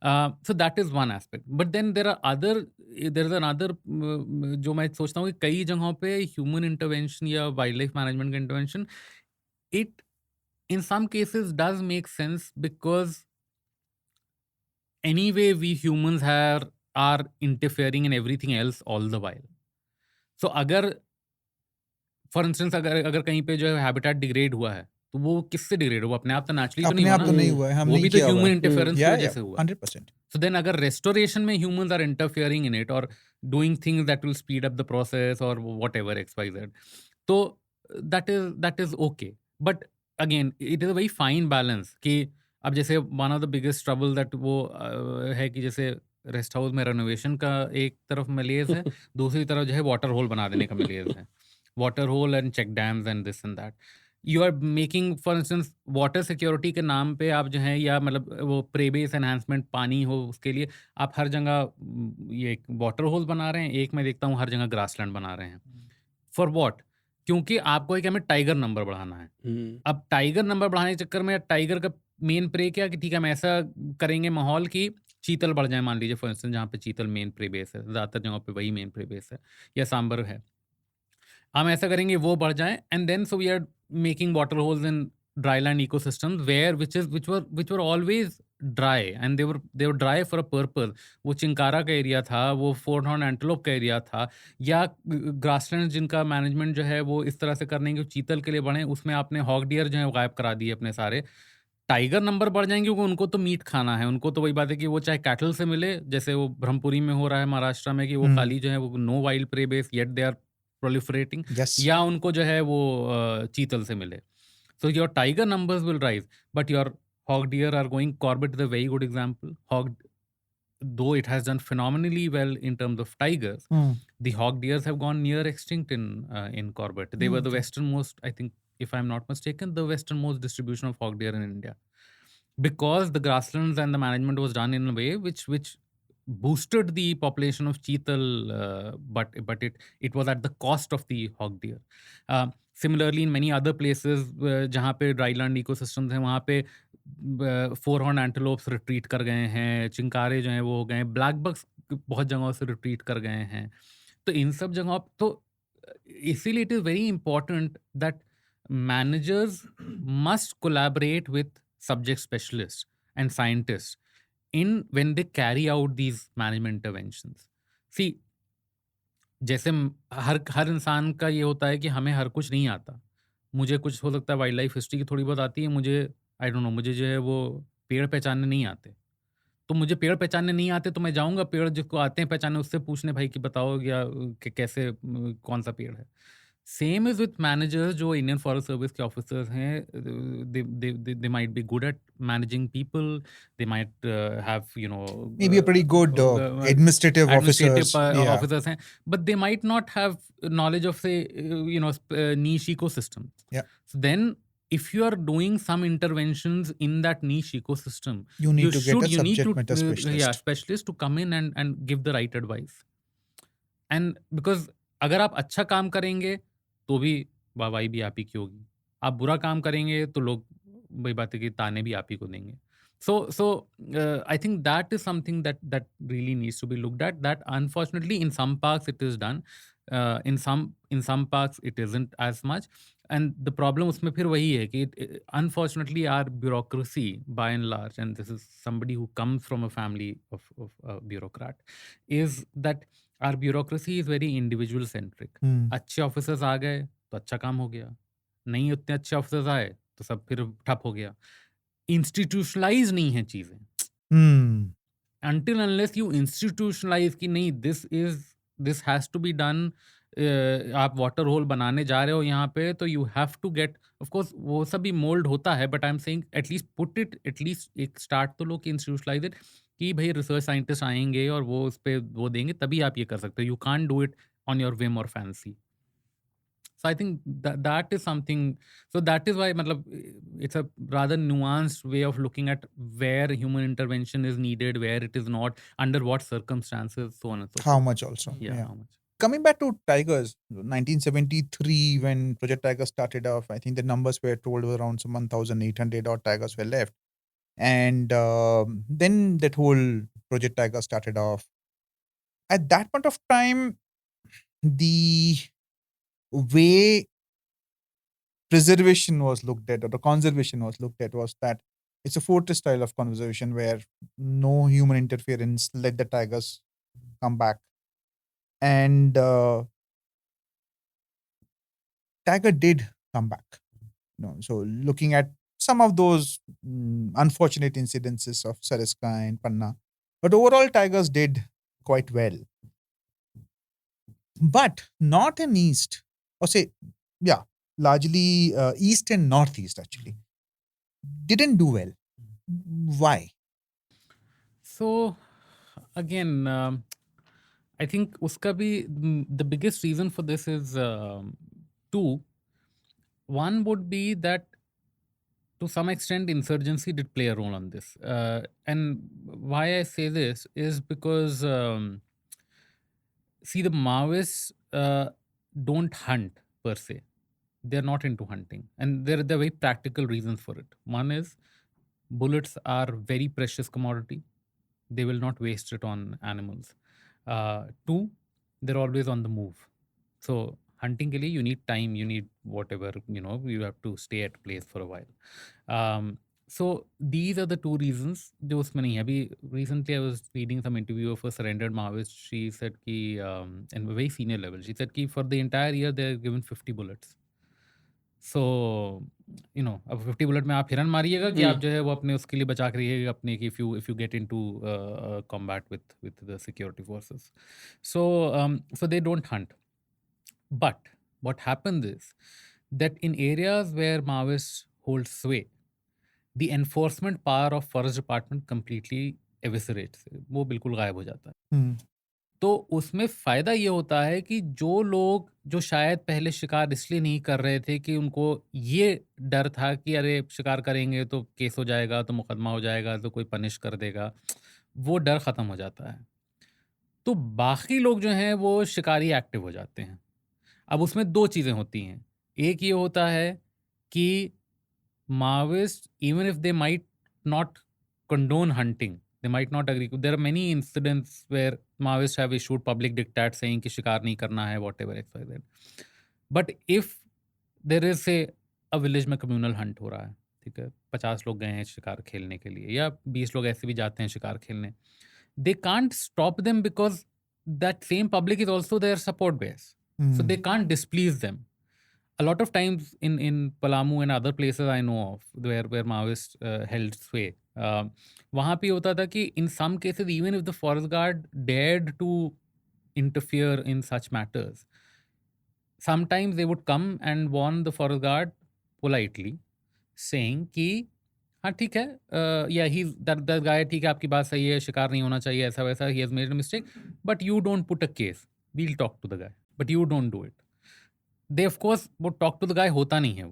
so that is one aspect. But then there is another, जो मैं सोचता हूँ कि कई जगहों पे ह्यूमन इंटरवेंशन या वाइल्ड लाइफ मैनेजमेंट का intervention, it in some cases does make sense, because anyway we humans are interfering in everything else all the while. So अगर फॉर इंस्टेंस अगर कहीं पे जो है हैबिटेट डिग्रेड हुआ है, तो वो किससे डिग्रेड हुआ? अपने आप तो नेचुरली तो नहीं अपने हुआ आप तो ना, नहीं हुआ है, हम वो नहीं भी तो किया हुआ ह्यूमन है। इंटरफेरेंस की या वजह से हुआ। 100%। सो देन अगर रेस्टोरेशन में humans are interfering in it और doing things that will speed up the process और व्हाटएवर XYZ, तो that is okay, but again it is a very fine balance कि अब जैसे one of the biggest trouble that वो है कि जैसे रेस्ट हाउस में रेनोवेशन का एक तरफ मलेज है, दूसरी तरफ जो है वाटर होल बना देने का मलेज है, water hole and check dams and this and that. You are making for instance water security के नाम पे आप जो है, या मतलब वो प्रेबेस एनहांसमेंट पानी हो उसके लिए आप हर जगह ये वाटर होल बना रहे हैं, एक मैं देखता हूँ हर जगह ग्रासलैंड बना रहे हैं। For what? क्योंकि आपको एक हमें टाइगर नंबर बढ़ाना है। अब टाइगर नंबर बढ़ाने के चक्कर में टाइगर का मेन प्रे क्या कि ठीक है हम ऐसा करेंगे माहौल की चीतल बढ़ जाए, मान लीजिए फॉर इंस्टेंस जहाँ पे चीतल मेन प्रे बेस है, ज़्यादातर जगहों पे वही मेन प्रे बेस है, या सांबर है, हम ऐसा करेंगे वो बढ़ जाए, and then so we are making water holes in dryland ecosystems where which were always dry, and they were dry for a purpose. वो चिंकारा का एरिया था, वो फोर्ट हॉर्न एंटेलोप का एरिया था, या ग्रासलैंड जिनका मैनेजमेंट जो है वो इस तरह से करने के चीतल के लिए बढ़े, उसमें आपने हॉक डियर जो है गायब करा दिए अपने सारे। टाइगर नंबर बढ़ जाएंगे क्योंकि उनको तो मीट खाना है, उनको तो वही बात है कि वो चाहे कैटल से मिले, जैसे वो ब्रह्मपुरी में हो रहा है महाराष्ट्र में कि वो खाली जो है वो no wild prey base yet they are proliferating, Yes. या उनको जो है वो चीतल से मिले, so your tiger numbers will rise, but your hog deer are going, Corbett is a very good example, though it has done phenomenally well in terms of tigers, the hog deers have gone near extinct in Corbett. They were the westernmost, I think, if I'm not mistaken, the westernmost distribution of hog deer in India, because the grasslands and the management was done in a way which boosted the population of cheetal, but it was at the cost of the hog deer. Similarly, in many other places जहाँ पे dryland ecosystems हैं, वहाँ पे four horn antelopes retreat कर गए हैं, चिंकारे जो हैं वो हो गए हैं, ब्लैक बक्स बहुत जगहों से रिट्रीट कर गए हैं. तो इन सब जगहों तो इसीलिए it is very important that managers must collaborate with subject specialists and scientists in when they carry out these management interventions. See, जैसे हर इंसान का ये होता है कि हमें हर कुछ नहीं आता. मुझे कुछ हो सकता है वाइल्ड लाइफ हिस्ट्री की थोड़ी बहुत आती है, मुझे आई डोंट नो, मुझे जो है वो पेड़ पहचानने नहीं आते. तो मुझे पेड़ पहचानने नहीं आते तो मैं जाऊँगा पेड़ जिसको आते हैं पहचानने, उससे पूछने भाई कि बताओ या कैसे कौन सा पेड़ है. सेम इज विथ मैनेजर्स जो इंडियन फॉरेस्ट सर्विस के ऑफिसर्स हैं. They might be good at managing people, they might have maybe a pretty good administrative officers. officers हैं, but they might not have knowledge of say niche ecosystem. Yeah. So then if you are doing some interventions in that niche ecosystem, You need to get a you need subject to matter specialist. specialist to come in and give the right advice. And because अगर आप अच्छा काम करेंगे तो भी वाहवाही भी आप ही की होगी, आप बुरा काम करेंगे तो लोग वही बात है कि ताने भी आप ही को देंगे. So I think that is something that really needs to be looked at. That unfortunately in some parks it is done, in some parks it isn't as much. And the problem उसमें फिर वही है कि unfortunately our bureaucracy by and large, and this is somebody who comes from a family of a bureaucrat, is that our bureaucracy is very individual centric. अच्छे officers आ गए तो अच्छा काम हो गया, नहीं उतने अच्छे ऑफिसर्स आए तो सब फिर ठप हो गया. इंस्टीट्यूशनलाइज नहीं है चीजें. Until unless you institutionalize कि नहीं this has to be done, आप वाटर होल बनाने जा रहे हो यहाँ पे तो you have to get, of course वो सब भी मोल्ड होता है, but I am saying at least put it, at least एक स्टार्ट तो लो कि इंस्टीट्यूशनलाइज इट, कि भाई रिसर्च साइंटिस्ट आएंगे और वो उस पर वो देंगे तभी आप ये कर सकते हो. You can't do it on your Vim और fancy. So I think that is something. So that is why, matlab, it's a rather nuanced way of looking at where human intervention is needed, where it is not, under what circumstances, so on and so forth. How much also? Yeah. How much? Coming back to tigers, 1973 when Project Tiger started off, I think the numbers were told were around some 1,800 odd tigers were left. And then that whole Project Tiger started off. At that point of time, the way preservation was looked at, or the conservation was looked at, was that it's a fortress style of conservation where no human interference, let the tigers come back. And tiger did come back. So looking at some of those unfortunate incidences of Sariska and Panna, but overall tigers did quite well. But north and east, or say, largely east and northeast actually, didn't do well. Why? So again, I think uska bhi, the biggest reason for this is two. One would be that to some extent insurgency did play a role on this. And why I say this is because see, the Maoists don't hunt per se. They're not into hunting. And there are very practical reasons for it. One is bullets are very precious commodity. They will not waste it on animals. Two, they're always on the move. So hunting ke liye you need time, you need whatever, you have to stay at place for a while. So these are the two reasons. जो उसमें नहीं है. अभी recently I was reading some interview of a surrendered Maoist. She said कि in a very senior level, she said कि for the entire year they are given 50 bullets. So अब 50 bullet में आप हिरन मारिएगा कि आप जो है वो अपने उसके लिए बचा के रहिएगा अपने कि if you get into combat with the security forces. So they don't hunt. But what happens is that in areas where Maoists hold sway, the enforcement power of forest department completely एविसरेट्स, वो बिल्कुल गायब हो जाता है। Hmm. तो उसमें फ़ायदा ये होता है कि जो लोग जो शायद पहले शिकार इसलिए नहीं कर रहे थे कि उनको ये डर था कि अरे शिकार करेंगे तो केस हो जाएगा, तो मुकदमा हो जाएगा, तो कोई पनिश कर देगा, वो डर ख़त्म हो जाता है। तो बाकी लोग जो हैं वो शिकारी एक्टिव हो जाते हैं। अब उसमें 2 चीज़ें होती हैं। एक ये होता है कि Maoists, even if they might not condone hunting, they might not agree. There are many incidents where Maoists have issued public diktats saying कि शिकार नहीं करना है, whatever X, Y, Z. But if there is say a village में communal hunt हो रहा है, ठीक है, 50 लोग गए हैं शिकार खेलने के लिए या 20 लोग ऐसे भी जाते हैं शिकार खेलने, they can't stop them because that same public is also their support base. So they can't displease them. A lot of times in Palamu and other places I know of where Maoists held sway, वहाँ पे होता था कि in some cases even if the forest guard dared to interfere in such matters, sometimes they would come and warn the forest guard politely, saying कि हाँ ठीक है, या ही दैट गाय ठीक है, आपकी बात सही है, शिकार नहीं होना चाहिए, ऐसा वैसा, he has made a mistake, but you don't put a case, we'll talk to the guy, but you don't do it. They of course वो टॉक टू द गाय होता नहीं है,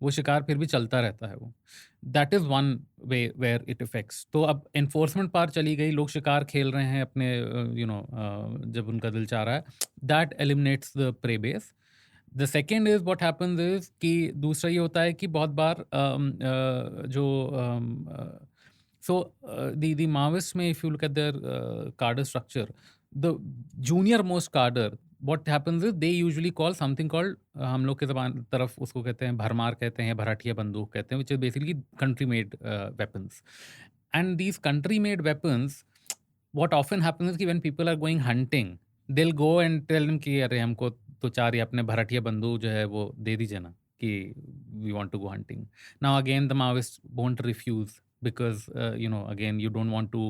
वो शिकार फिर भी चलता रहता है। वो that is one way where it affects. तो अब एनफोर्समेंट पार चली गई, लोग शिकार खेल रहे हैं अपने जब उनका दिल चाह रहा है, that eliminates the prey base. The second is what happens is कि दूसरा ये होता है कि बहुत बार जो द माओइस्ट में if you look at there कार्डर स्ट्रक्चर, द जूनियर मोस्ट कार्डर, what happens is they usually call something called हम लोग के ज़बान तरफ उसको कहते हैं भरमार कहते हैं, भराठिया बंदूक कहते हैं, which is basically country made weapons. And these country made weapons, what often happens is कि when people are going hunting, they'll go and tell them कि अरे हमको तो 4 या अपने भराठिया बंदूक जो है वो दे दीजिए ना कि we want to go hunting. Now again the Maoists won't refuse because again you don't want to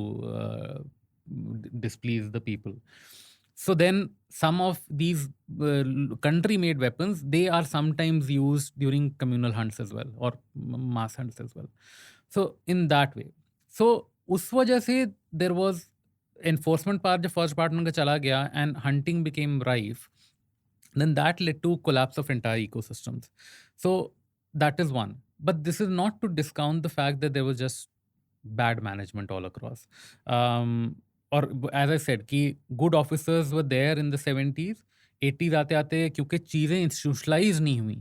displease the people. So then some of these country-made weapons, they are sometimes used during communal hunts as well or mass hunts as well. So in that way. So उस वजह से there was enforcement part जब first partner का चला गया and hunting became rife, then that led to collapse of entire ecosystems. So that is one. But this is not to discount the fact that there was just bad management all across. और as I said कि good officers were there in the 70s 80s आते आते क्योंकि चीज़ें institutionalise नहीं हुई,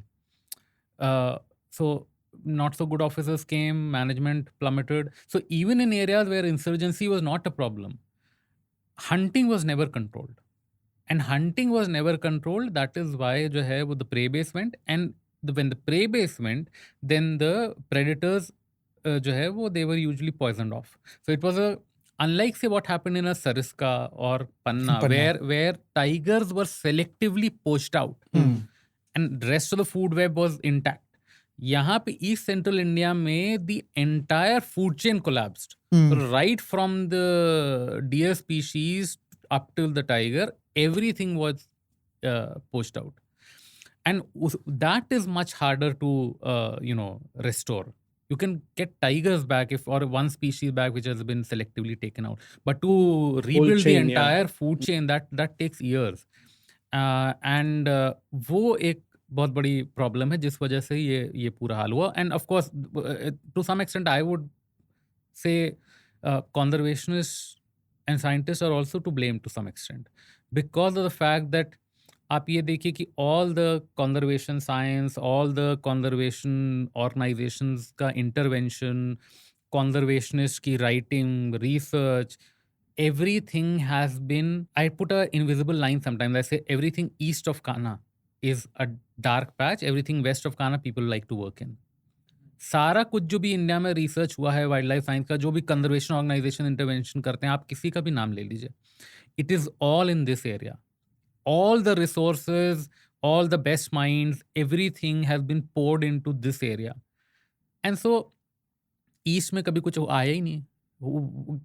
सो not so good officers came, management plummeted. So even in areas where insurgency was not a problem, hunting was never controlled. And hunting was never controlled. That is why जो है वो the prey base went. And when the prey base went, then the predators जो है वो they were usually poisoned off. So it was a unlike say what happened in a Sariska or Panna, where tigers were selectively poached out and the rest of the food web was intact. यहाँ पे east central India में the entire food chain collapsed. Right from the deer species up till the tiger, everything was poached out. And that is much harder to restore. You can get tigers back or one species back which has been selectively taken out, but to rebuild the entire food chain, that takes years. And वो एक बहुत बड़ी problem है जिस वजह से ये पूरा हाल हुआ. And of course to some extent I would say conservationists and scientists are also to blame to some extent because of the fact that आप ये देखिए कि all the conservation science, all the conservation organizations का intervention, conservationist की writing, research, everything has been, I put a invisible line sometimes, I say everything east of Kanha is a dark patch, everything west of Kanha people like to work in. सारा कुछ जो भी India में research हुआ है wild life science का, जो भी कंजर्वेशन ऑर्गेनाइजेशन इंटरवेंशन करते हैं, आप किसी का भी नाम ले लीजिए, it is all in this area. All the resources, all the best minds, everything has been poured into this area. And so, East में कभी कुछ आया ही नहीं.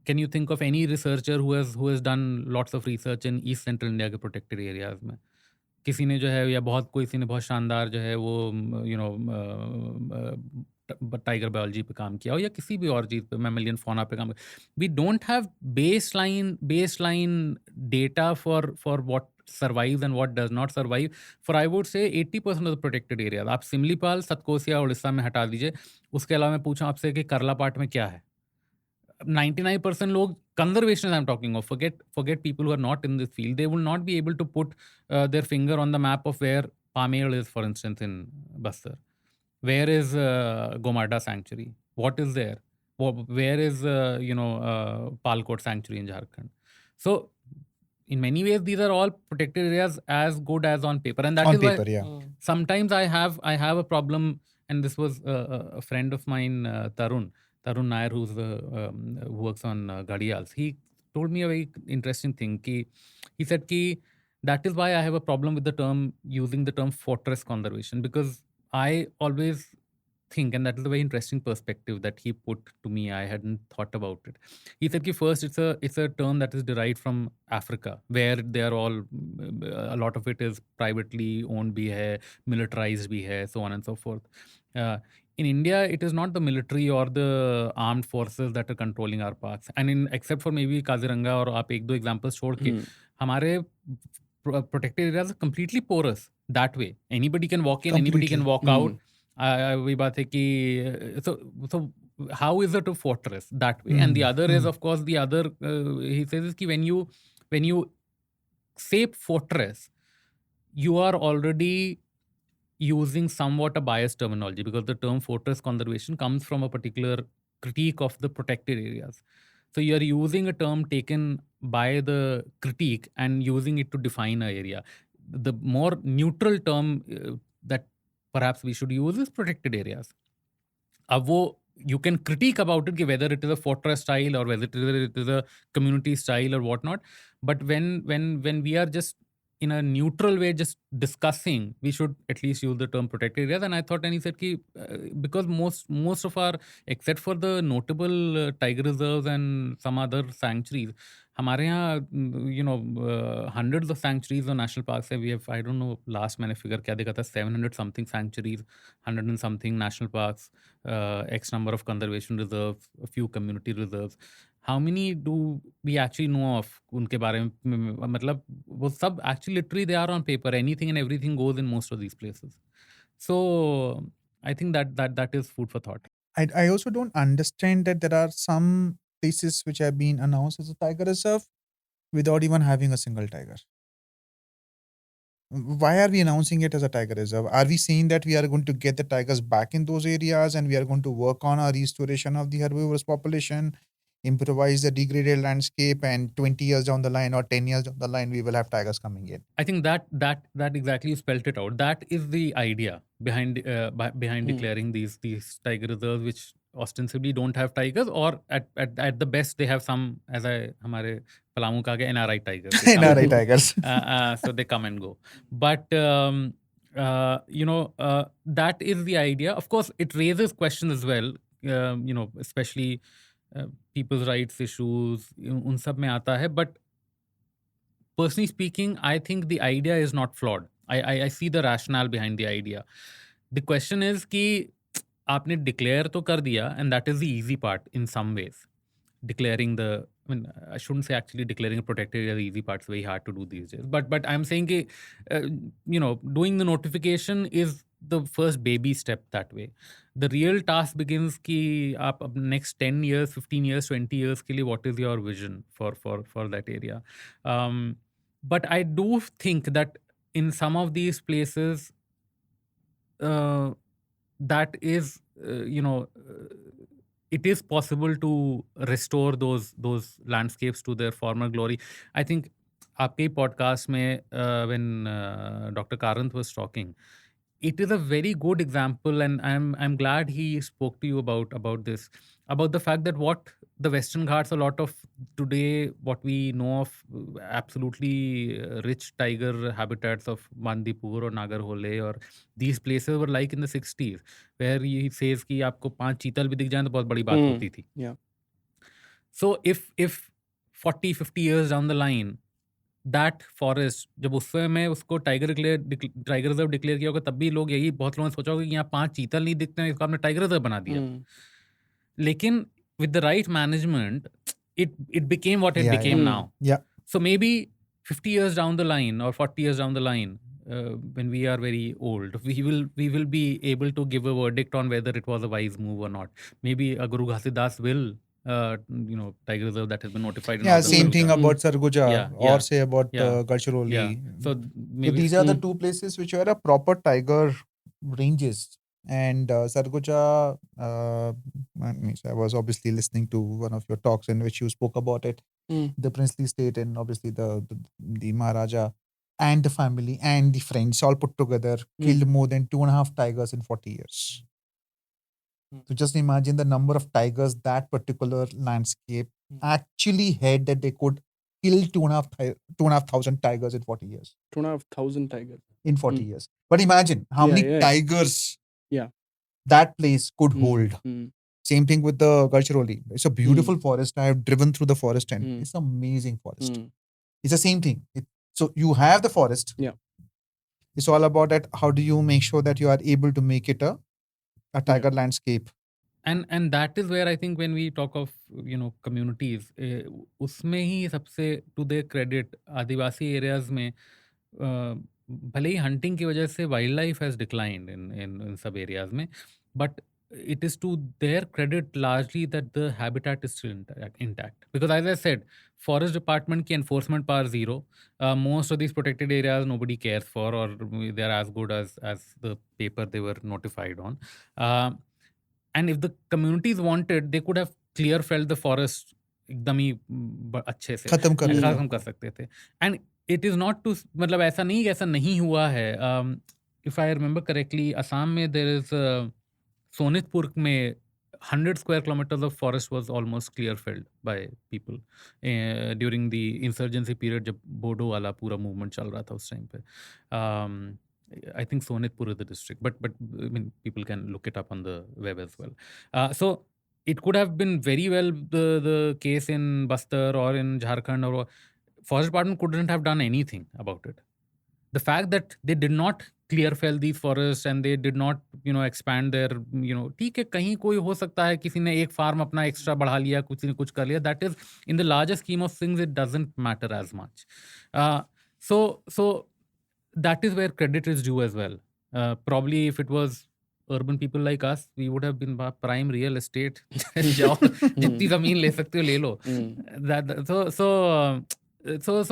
Can you think of any researcher who has done lots of research in East Central India के protected areas में? किसी ने जो है या बहुत किसी ने बहुत शानदार जो है वो टाइगर बायोलॉजी पे काम किया हो या किसी भी और चीज़ पे, मैमेलियन फौना पे काम, we don't have baseline data for what survives and what does not survive for, I would say, 80% of the protected areas. आप सिमलीपाल, सतकोसिया, उड़ीसा में हटा दीजिए, उसके अलावा मैं पूछूं आपसे कि करलापाट में क्या है, 99% लोग, conservationists I'm talking of, forget people who are not in this field, they will not be able to put their finger on the map of where Pamel is, for instance, in Bastar. Where is Gomarda Sanctuary? What is there? Where is Palkot Sanctuary in Jharkhand? So in many ways these are all protected areas as good as on paper, and that On is why paper, yeah. sometimes I have a problem. And this was a friend of mine, Tarun Nair, who works on Ghadials. He told me a very interesting thing. He said that is why I have a problem with using the term fortress conservation, because I always think, and that is a very interesting perspective that he put to me. I hadn't thought about it. He said first it's a term that is derived from Africa, where they are all, a lot of it is privately owned bhi hai, militarized bhi hai, so on and so forth. In India, it is not the military or the armed forces that are controlling our parks. And except for maybe Kaziranga, or आप एक दो examples छोड़ के, हमारे protected areas are completely porous that way. Anybody can walk in, anybody can walk out. वही बात है कि so how is it a fortress that way? And the other is, of course, he says is कि when you say fortress, you are already using somewhat a biased terminology, because the term fortress conservation comes from a particular critique of the protected areas. So you're using a term taken by the critique and using it to define an area. The more neutral term that perhaps we should use is protected areas. अब वो you can critique about it, whether it is a fortress style or whether it is a community style or whatnot. But when we are just in a neutral way, just discussing, we should at least use the term protected areas. And I thought, and he said, because most of our, except for the notable tiger reserves and some other sanctuaries, हमारे यहाँ hundreds of sanctuaries or national parks है. We have, I don't know, last मैंने figure क्या देखा था, 700 something sanctuaries, 100 and something national parks, X number of conservation reserves, a few community reserves. How many do we actually know of उनके बारे में? मतलब वो सब actually literally they are on paper. Anything and everything goes in most of these places. So I think that is food for thought. I also don't understand that there are some places which have been announced as a tiger reserve without even having a single tiger. Why are we announcing it as a tiger reserve? Are we saying that we are going to get the tigers back in those areas and we are going to work on a restoration of the herbivorous population, improvise the degraded landscape, and 20 years down the line or 10 years down the line, we will have tigers coming in? I think that exactly, you spelt it out. That is the idea behind declaring these tiger reserves, which ostensibly don't have tigers, or at the best they have some, as हमारे पलामू का NRI tigers. NRI tigers. So they come and go. But that is the idea. Of course, it raises questions as well. Especially people's rights issues, उन सब में आता है. But personally speaking, I think the idea is not flawed. I see the rationale behind the idea. The question is कि आपने declare तो कर दिया, and that is the easy part in some ways. Declaring I shouldn't say actually declaring a protected area, the easy part is very hard to do these days. But I'm saying कि, doing the notification is the first baby step that way. The real task begins कि आप next 10 years, 15 years, 20 years के लिए what is your vision for that area. But I do think that in some of these places, that is, it is possible to restore those landscapes to their former glory. I think आपके podcast में when Dr. Karant was talking, it is a very good example, and I'm glad he spoke to you about this, about the fact that what the Western Ghats, a lot of today, what we know of absolutely rich tiger habitats of Bandipur or Nagarhole or these places were like in the 60s, where he says कि आपको 5 चीतल भी दिख जाए तो बहुत बड़ी बात होती थी. Yeah. So if 40-50 years down the line, that forest जब उस समय उसको टाइगर रिजर्व डिक्लेयर किया होगा, तब भी लोग यही बहुत लोगों ने सोचा होगा कि यहाँ 5 चीतल नहीं दिखते हैं, इसको आपने टाइगर रिजर्व बना दिया। लेकिन with the right management, it became what it Yeah, became now. Yeah. So maybe 50 years down the line or 40 years down the line, when we are very old, we will be able to give a verdict on whether it was a wise move or not. Maybe a Guru Ghasidas will, tiger reserve that has been notified in Yeah, Northern same thing Sarguja. about Sarguja Yeah, or yeah, say about yeah, Gadchiroli. yeah. So So maybe these are the two places which were a proper tiger ranges. And Sarguja, I was obviously listening to one of your talks in which you spoke about it, the princely state and obviously the Maharaja and the family and the friends all put together killed more than 2.5 tigers in 40 years. So just imagine the number of tigers that particular landscape actually had, that they could kill 2,500 tigers in 40 years. 2,500 tigers. In 40 years. But imagine how Yeah, many yeah. tigers Yeah. that place could hold. Mm. Same thing with the Gadchiroli. It's a beautiful forest. I have driven through the forest and it's an amazing forest. It's the same thing. So you have the forest. Yeah. It's all about that. How do you make sure that you are able to make it a tiger landscape? And that is where I think when we talk of communities, उसमें ही सबसे to their credit Adivasi areas में भले ही hunting की वजह से wildlife has declined in सब areas में, but it is to their credit largely that the habitat is still intact. Because as I said, forest department की enforcement power zero. Most of these protected areas nobody cares for, or they are as good as the paper they were notified on. And if the communities wanted, they could have clear felled the forest एकदम ही अच्छे से खत्म कर सकते थे. And it is not to, मतलब ऐसा नहीं कि ऐसा नहीं हुआ है. If I remember correctly, Assam में there is Sonitpur में 100 square kilometers of forest was almost clear felled by people during the insurgency period, जब बोडो वाला पूरा movement चल रहा था उस time पे. I think Sonitpur is the district, but I mean, people can look it up on the web as well. So it could have been very well the case in Bastar or in Jharkhand, or forest department couldn't have done anything about it. The fact that they did not clear fell these forests and they did not expand their ठीक है, कहीं कोई हो सकता है किसी ने एक फार्म अपना एक्स्ट्रा बढ़ा लिया, कुछ ने कुछ कर लिया, that is in the larger scheme of things it doesn't matter as much. So that is where credit is due as well. Probably if it was urban people like us, we would have been prime real estate. जाओ जितनी जमीन ले सकते हो ले लो. So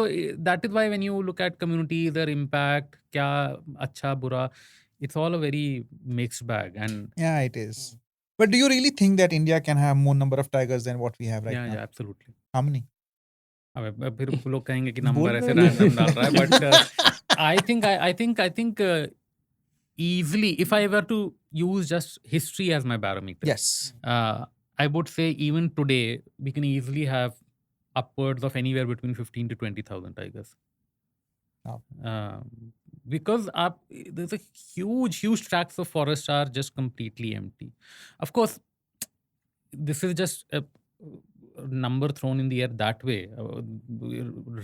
that is why when you look at communities, their impact, क्या अच्छा बुरा, it's all a very mixed bag. And yeah, it is. But do you really think that India can have more number of tigers than what we have right now? Yeah, absolutely. How many? अब फिर लोग कहेंगे कि number ऐसे random डाल रहा है, but I think easily, if I were to use just history as my barometer, Yes. I would say even today we can easily have upwards of anywhere between 15 to 20,000 tigers. Wow. Because there's a huge tracts of forest are just completely empty. Of course, this is just a number thrown in the air that way.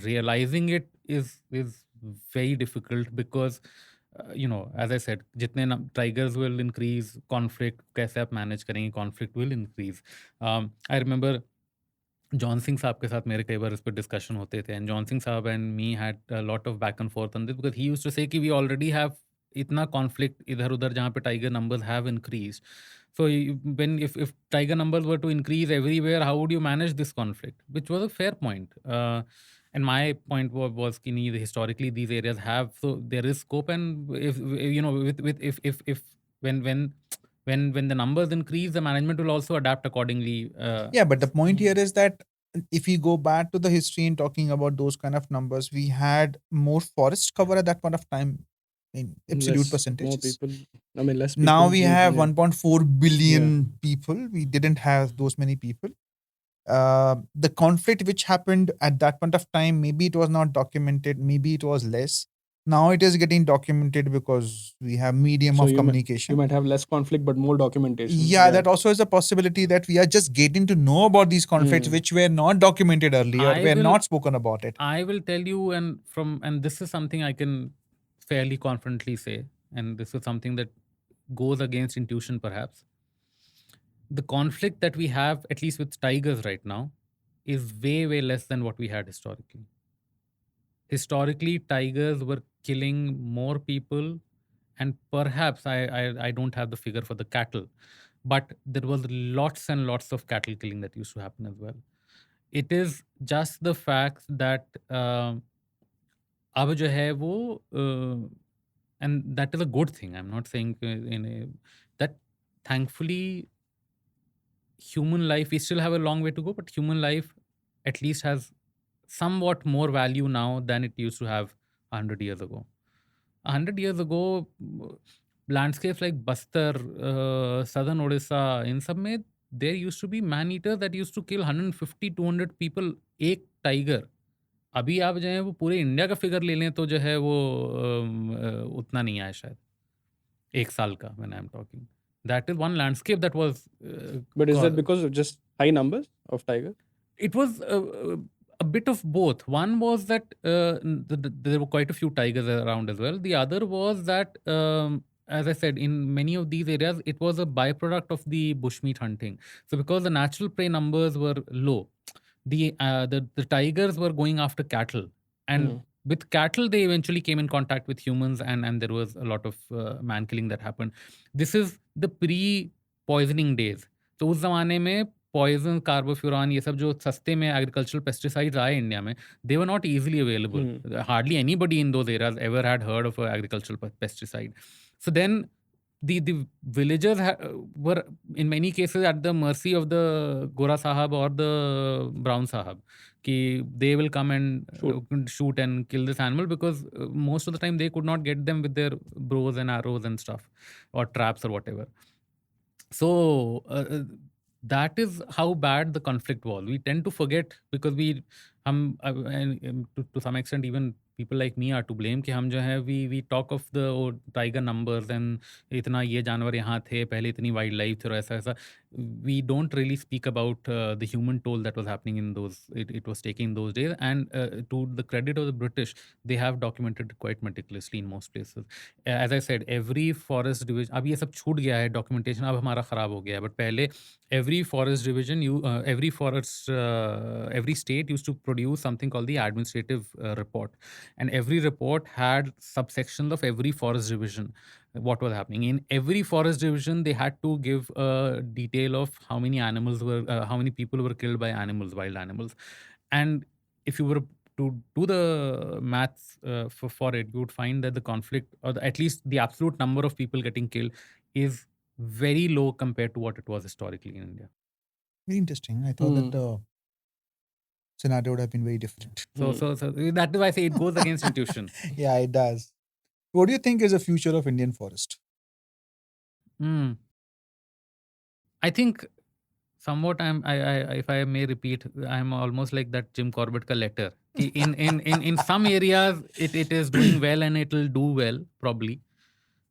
Realizing it is very difficult because as I said, जितने tigers will increase, conflict कैसे आप manage करेंगे, conflict will increase. I remember John Singh साहब के साथ मेरे कई बार इस पर डिस्कशन होते थे, एंड जॉन सिंह साहब and me had a lot of back and forth on this, because he used to say कि वी ऑलरेडी हैव इतना कॉन्फ्लिक्ट इधर उधर जहाँ पे tiger numbers have increase. So when if tiger numbers were to increase everywhere, how would you manage this conflict? Which was a fair point. And my point was that historically these areas have, so there is scope, and if if when the numbers increase, the management will also adapt accordingly. Yeah, but the point here is that if we go back to the history and talking about those kind of numbers, we had more forest cover at that point of time in absolute percentages. More people, I mean less people. Now we have 1.4 billion people. We didn't have those many people. The conflict which happened at that point of time, maybe it was not documented, maybe it was less. Now it is getting documented because we have medium So of you communication. might have less conflict, but more documentation. Yeah, that also is a possibility that we are just getting to know about these conflicts which were not documented earlier, I were will- not spoken about it. I will tell you, and this is something I can fairly confidently say, and this is something that goes against intuition perhaps. The conflict that we have, at least with tigers right now, is way, way less than what we had historically. Historically, tigers were killing more people, and perhaps I don't have the figure for the cattle, but there was lots and lots of cattle killing that used to happen as well. It is just the fact that अब जो है वो and that is a good thing. I'm not saying that thankfully human life, we still have a long way to go, but human life at least has somewhat more value now than it used to have 100 years ago. 100 years ago, landscapes like Bastar, southern Odisha, in some way, there used to be man eaters that used to kill 150, 200 people, एक tiger. अभी आप जो है वो पूरे India का figure ले लें तो जो है वो उतना नहीं आया शायद एक साल का when I'm talking. That is one landscape that was. But is that because of just high numbers of tiger? It was a bit of both. One was that there were quite a few tigers around as well. The other was that, as I said, in many of these areas, it was a byproduct of the bushmeat hunting. So because the natural prey numbers were low, the tigers were going after cattle, and with cattle they eventually came in contact with humans, and there was a lot of man killing that happened. This is the pre-poisoning days. तो उस ज़माने में poison, carbofuran, ये सब जो सस्ते में agricultural pesticides आए इंडिया में, they were not easily available. Hardly anybody in those areas ever had heard of agricultural pesticide. So then the villagers were in many cases at the mercy of the Gora Sahab or the Brown Sahab. Ki they will come and shoot and kill this animal because most of the time they could not get them with their bows and arrows and stuff or traps or whatever. So that is how bad the conflict was. We tend to forget because and to some extent even people like me are to blame कि हम जो है we talk of the tiger numbers and इतना ये जानवर यहाँ थे पहले, इतनी वाइल्ड लाइफ थे और ऐसा ऐसा. We don't really speak about the human toll that was happening in those, it was taking those days. And to the credit of the British, they have documented quite meticulously in most places. As I said, every forest division, अब ये सब छूट गया है documentation, अब हमारा खराब हो गया है, but पहले every forest division, every state used to produce something called the administrative report, and every report had subsections of every forest division, what was happening in every forest division. They had to give a detail of how many animals were, how many people were killed by animals, wild animals. And if you were to do the maths for it, you would find that the conflict, or at least the absolute number of people getting killed, is very low compared to what it was historically in India. Very interesting. I thought that the scenario would have been very different. So that is why I say it goes against intuition. Yeah, it does. What do you think is the future of Indian forest? I think somewhat if I may repeat, I'm almost like that Jim Corbett ka letter. In some areas it is doing well and it will do well probably,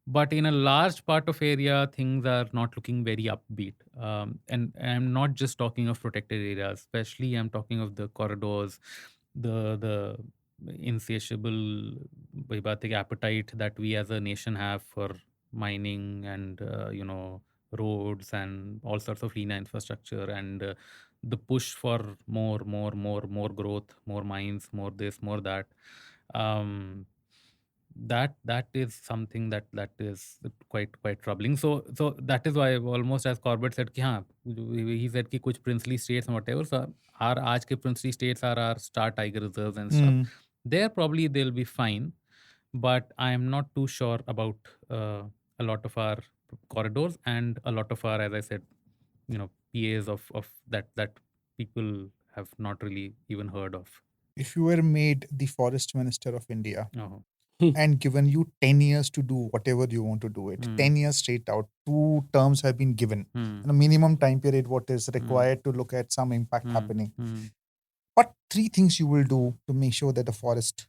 but in a large part of area things are not looking very upbeat. And I'm not just talking of protected areas, especially I'm talking of the corridors, the insatiable appetite that we as a nation have for mining and roads and all sorts of linear infrastructure, and the push for more growth, more mines, more this, more that. That is something that is quite troubling. So that is why almost as Corbett said, he said कि कुछ princely states and whatever. So our आज के princely states are our star tiger reserves and stuff. There probably they'll be fine, but I am not too sure about a lot of our corridors and a lot of our, as I said, PAs of that people have not really even heard of. If you were made the forest minister of India and given you 10 years to do whatever you want to do it, 10 years straight out, 2 terms have been given, and a minimum time period what is required to look at some impact happening. What 3 things you will do to make sure that the forest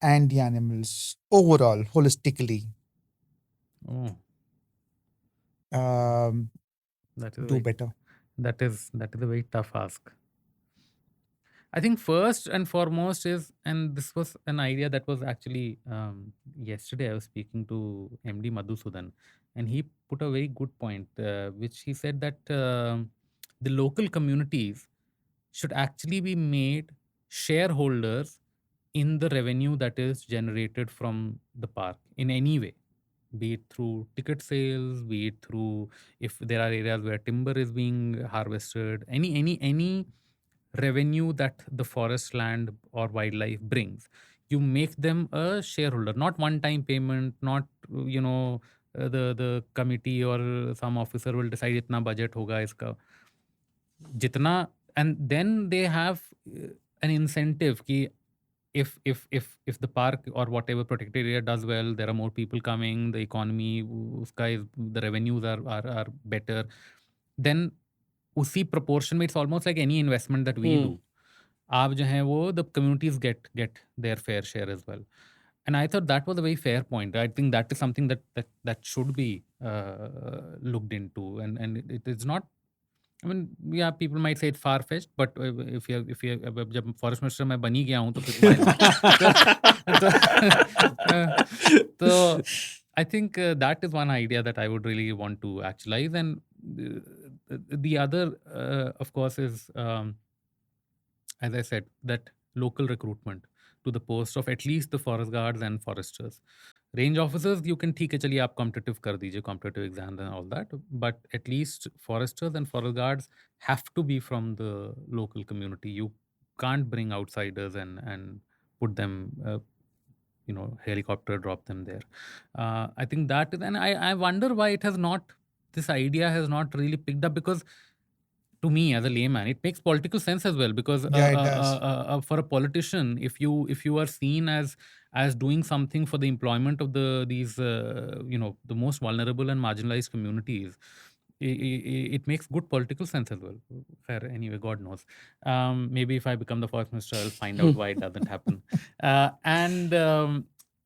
and the animals overall, holistically, Oh, that is a do very, better? that is a very tough ask. I think first and foremost is, and this was an idea that was actually yesterday I was speaking to MD Madhusudan, and he put a very good point, which he said that the local communities should actually be made shareholders in the revenue that is generated from the park in any way, be it through ticket sales, be it through, if there are areas where timber is being harvested, any revenue that the forest land or wildlife brings, you make them a shareholder, not one time payment, not the committee or some officer will decide itna budget hoga iska jitna, and then they have an incentive ki if the park or whatever protected area does well, there are more people coming, the economy uska is, the revenues are better, then उसी proportion में it's almost like any investment that we do. आप जो हैं वो the communities get their fair share as well. And I thought that was a very fair point. I think that is something that should be looked into, and it is not. I mean, yeah, people might say it's far fetched, but if you अब जब forest minister मैं बन ही गया हूँ तो फिर why not? तो I think that is one idea that I would really want to actualize, and the other, of course, is as I said, that local recruitment to the post of at least the forest guards and foresters. Range officers, you can ठीक है चलिए आप competitive कर दीजिए, competitive exams and all that, but at least foresters and forest guards have to be from the local community. You can't bring outsiders and put them, helicopter drop them there. I think that is, and I wonder why it has not, this idea has not really picked up, because to me as a layman it makes political sense as well, because Yeah, it does. for a politician, if you are seen as doing something for the employment of these the most vulnerable and marginalized communities, it makes good political sense as well. Fair, anyway, God knows. Maybe if I become the forest minister, I'll find out why it doesn't happen. And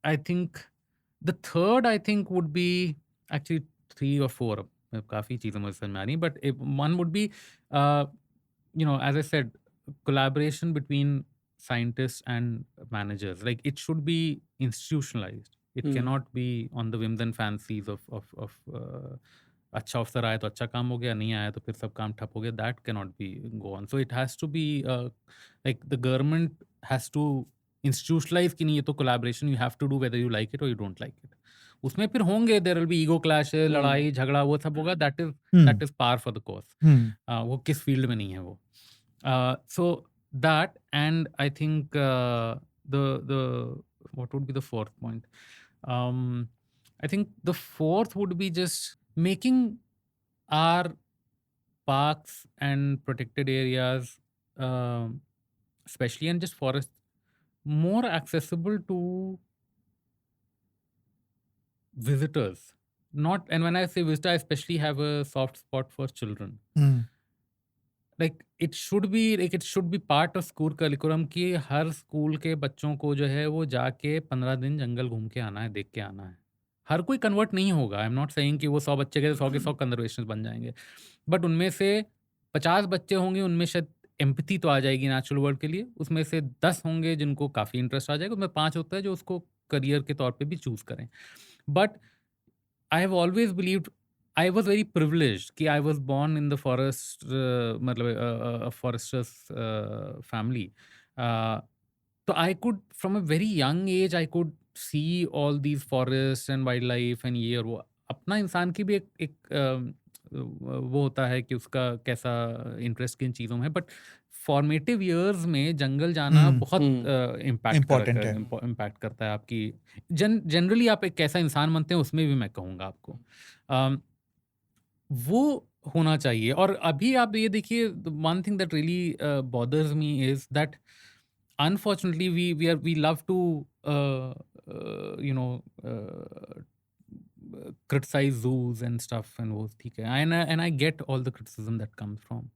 I think the third, I think, would be actually three or four. काफी चीजें मुझे समझ में आ रही, but one would be, as I said, collaboration between scientists and managers. Like, it should be institutionalized. It cannot be on the whims and fancies of अच्छा अफसर आया तो अच्छा काम हो गया, नहीं आया तो फिर सब काम ठप हो गया. That cannot be go on. So it has to be like the government has to institutionalize कि नहीं, ये तो collaboration you have to do whether you like it or you don't like it. उसमें फिर होंगे, there will be ego clashes, लड़ाई झगड़ा, वो सब होगा. That is par for the course. वो किस फील्ड में नहीं है वो. So that, and I think the what would be the fourth point. I think the fourth would be just making our parks and protected areas, especially, and just forests, more accessible to visitors. Not, and when I say visitor, I especially have a soft spot for children. Like, it should be part of school curriculum कि हर school के बच्चों को जो है वो जाके 15 दिन जंगल घूम के आना है, देख के आना है. हर कोई कन्वर्ट नहीं होगा. आई एम नॉट सेइंग कि वो 100 बच्चे के 100 के 100 कंजर्वेशन बन जाएंगे, बट उनमें से 50 बच्चे होंगे, उनमें शायद एम्पैथी तो आ जाएगी नेचुरल वर्ल्ड के लिए. उसमें से 10 होंगे जिनको काफ़ी इंटरेस्ट आ जाएगा. उसमें 5 होता है जो उसको करियर के तौर पे भी चूज़ करें. But I have always believed, I was very privileged कि I was born in the forest, मतलब a forester's family. So I could, from a very young age, I could see all these forests and wildlife and ये और वो. अपना इंसान की भी एक वो होता है कि उसका कैसा इंटरेस्ट किन चीज़ों में है, बट फॉर्मेटिव ईयर्स में जंगल जाना बहुत Important है. इम्पैक्ट करता है आपकी. जनरली आप एक कैसा इंसान बनते हैं उसमें भी मैं कहूँगा आपको वो होना चाहिए. और अभी आप ये देखिए, one thing that really bothers me is that unfortunately we love to criticize zoos and stuff, and वो ठीक है, and I get all the criticism that comes from,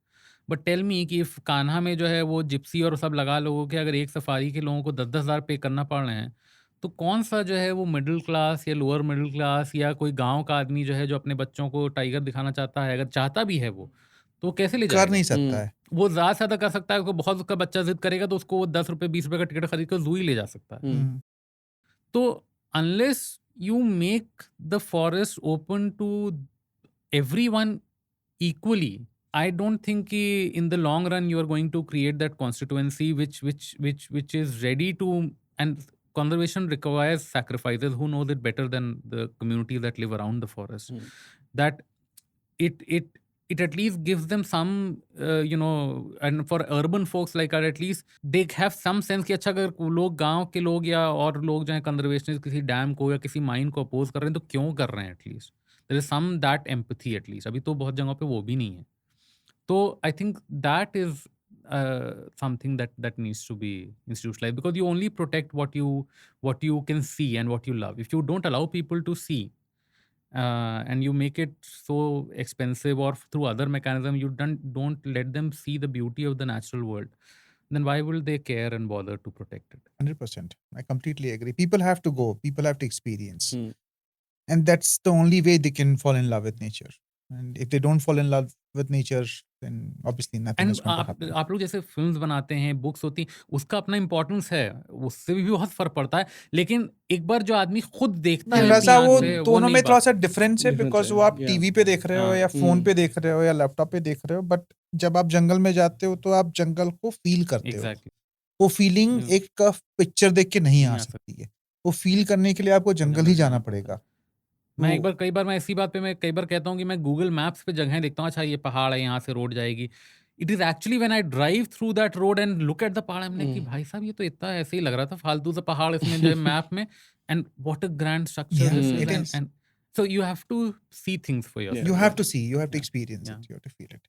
but tell me कि इफ कान्हा में जो है वो जिप्सी और सब लगा लोगों के, अगर एक सफारी के लोगों को 10,000 पे करना पड़ रहे हैं, तो कौन सा जो है वो मिडिल क्लास या लोअर मिडिल क्लास या कोई गांव का आदमी जो है जो अपने बच्चों को टाइगर दिखाना चाहता है, अगर चाहता भी है वो, तो वो कैसे ले कर जाएगा? नहीं सकता हम्म, है। वो ज़्यादा से ज़्यादा कर सकता है, उसको बहुत उसका बच्चा जिद करेगा तो उसको वो 10 रुपए 20 रुपए का टिकट खरीद कर जू ही ले जा सकता है। हम्म, हम्म, तो unless you make the forest open to everyone equally, I don't think in the long run you are going to create that constituency which is ready to. And conservation requires sacrifices. Who knows it better than the communities that live around the forest? Hmm. That it at least gives them some and for urban folks like are, at least they have some sense कि अच्छा अगर लोग गांव के लोग या और लोग जो है कंजर्वेशनिस्ट किसी डैम को या किसी माइन को अपोज कर रहे हैं तो क्यों कर रहे हैं, at least there is some that empathy at least. अभी तो बहुत जगहों पे वो भी नहीं है। तो I think that is something that needs to be institutionalized, because you only protect what you can see and what you love. If you don't allow people to see, and you make it so expensive, or through other mechanism you don't let them see the beauty of the natural world, then why will they care and bother to protect it? 100%. I completely agree. People have to go. People have to experience. Hmm. And that's the only way they can fall in love with nature. And if they don't fall in love with nature, then obviously nothing and is going to happen. आप लोग जैसे films बनाते हैं, books होती हैं, उसका अपना importance है, उससे भी बहुत फर्क पड़ता है, लेकिन एक बार जो आदमी खुद देखता नहीं, है वैसा अपनी वो आँख से, वो दोनों नहीं में थोड़ा बात सा है। डिफरेंस है, Difference बिकॉज है, वो आप yeah. टीवी पे देख रहे हो हाँ, या फोन हम्म, पे देख रहे हो या लैपटॉप पे देख रहे हो, बट जब आप जंगल में जाते हो तो आप जंगल को फील करते हो। एग्जैक्टली, वो फीलिंग हम्म, एक पिक्चर देख के नहीं आ नहीं आ सकती है। वो फील करने के लिए आपको जंगल ही जाना पड़ेगा। मैं तो कई बार मैं इसी बात पे मैं कई बार कहता हूँ कि मैं गूगल मैप्स पे जगह देखता हूँ, अच्छा ये पहाड़ है, यहाँ से रोड जाएगी। It is actually when I drive through that road and look at the पहाड़, हमने कि हम्म, भाई साहब ये तो इतना ऐसे ही लग रहा था फालतू सा पहाड़ इसमें जो है मैप में, and what a grand structure yeah, this Hmm. Is, it and is. so you have to see things for Yeah, You yourself. have yeah. to see, you have to Yeah, experience yeah, it, you have to feel it.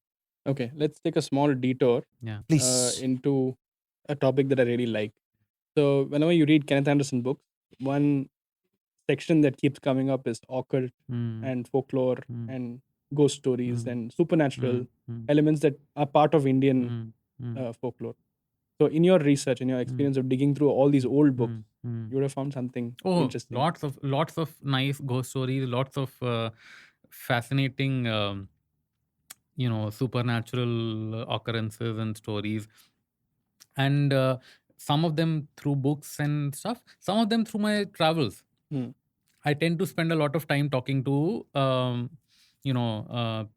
Okay, let's take a small detour yeah. Please. into a topic that I really like. So, whenever you read Kenneth Anderson books, one section that keeps coming up is occult Hmm, and folklore hmm, and ghost stories hmm, and supernatural hmm, hmm, elements that are part of Indian hmm, hmm, folklore. So, in your research, in your hmm, experience of digging through all these old books, hmm. you would have found something Oh, interesting. lots of nice ghost stories, lots of fascinating, supernatural occurrences and stories, and some of them through books and stuff, some of them through my travels. Hmm. I tend to spend a lot of time talking to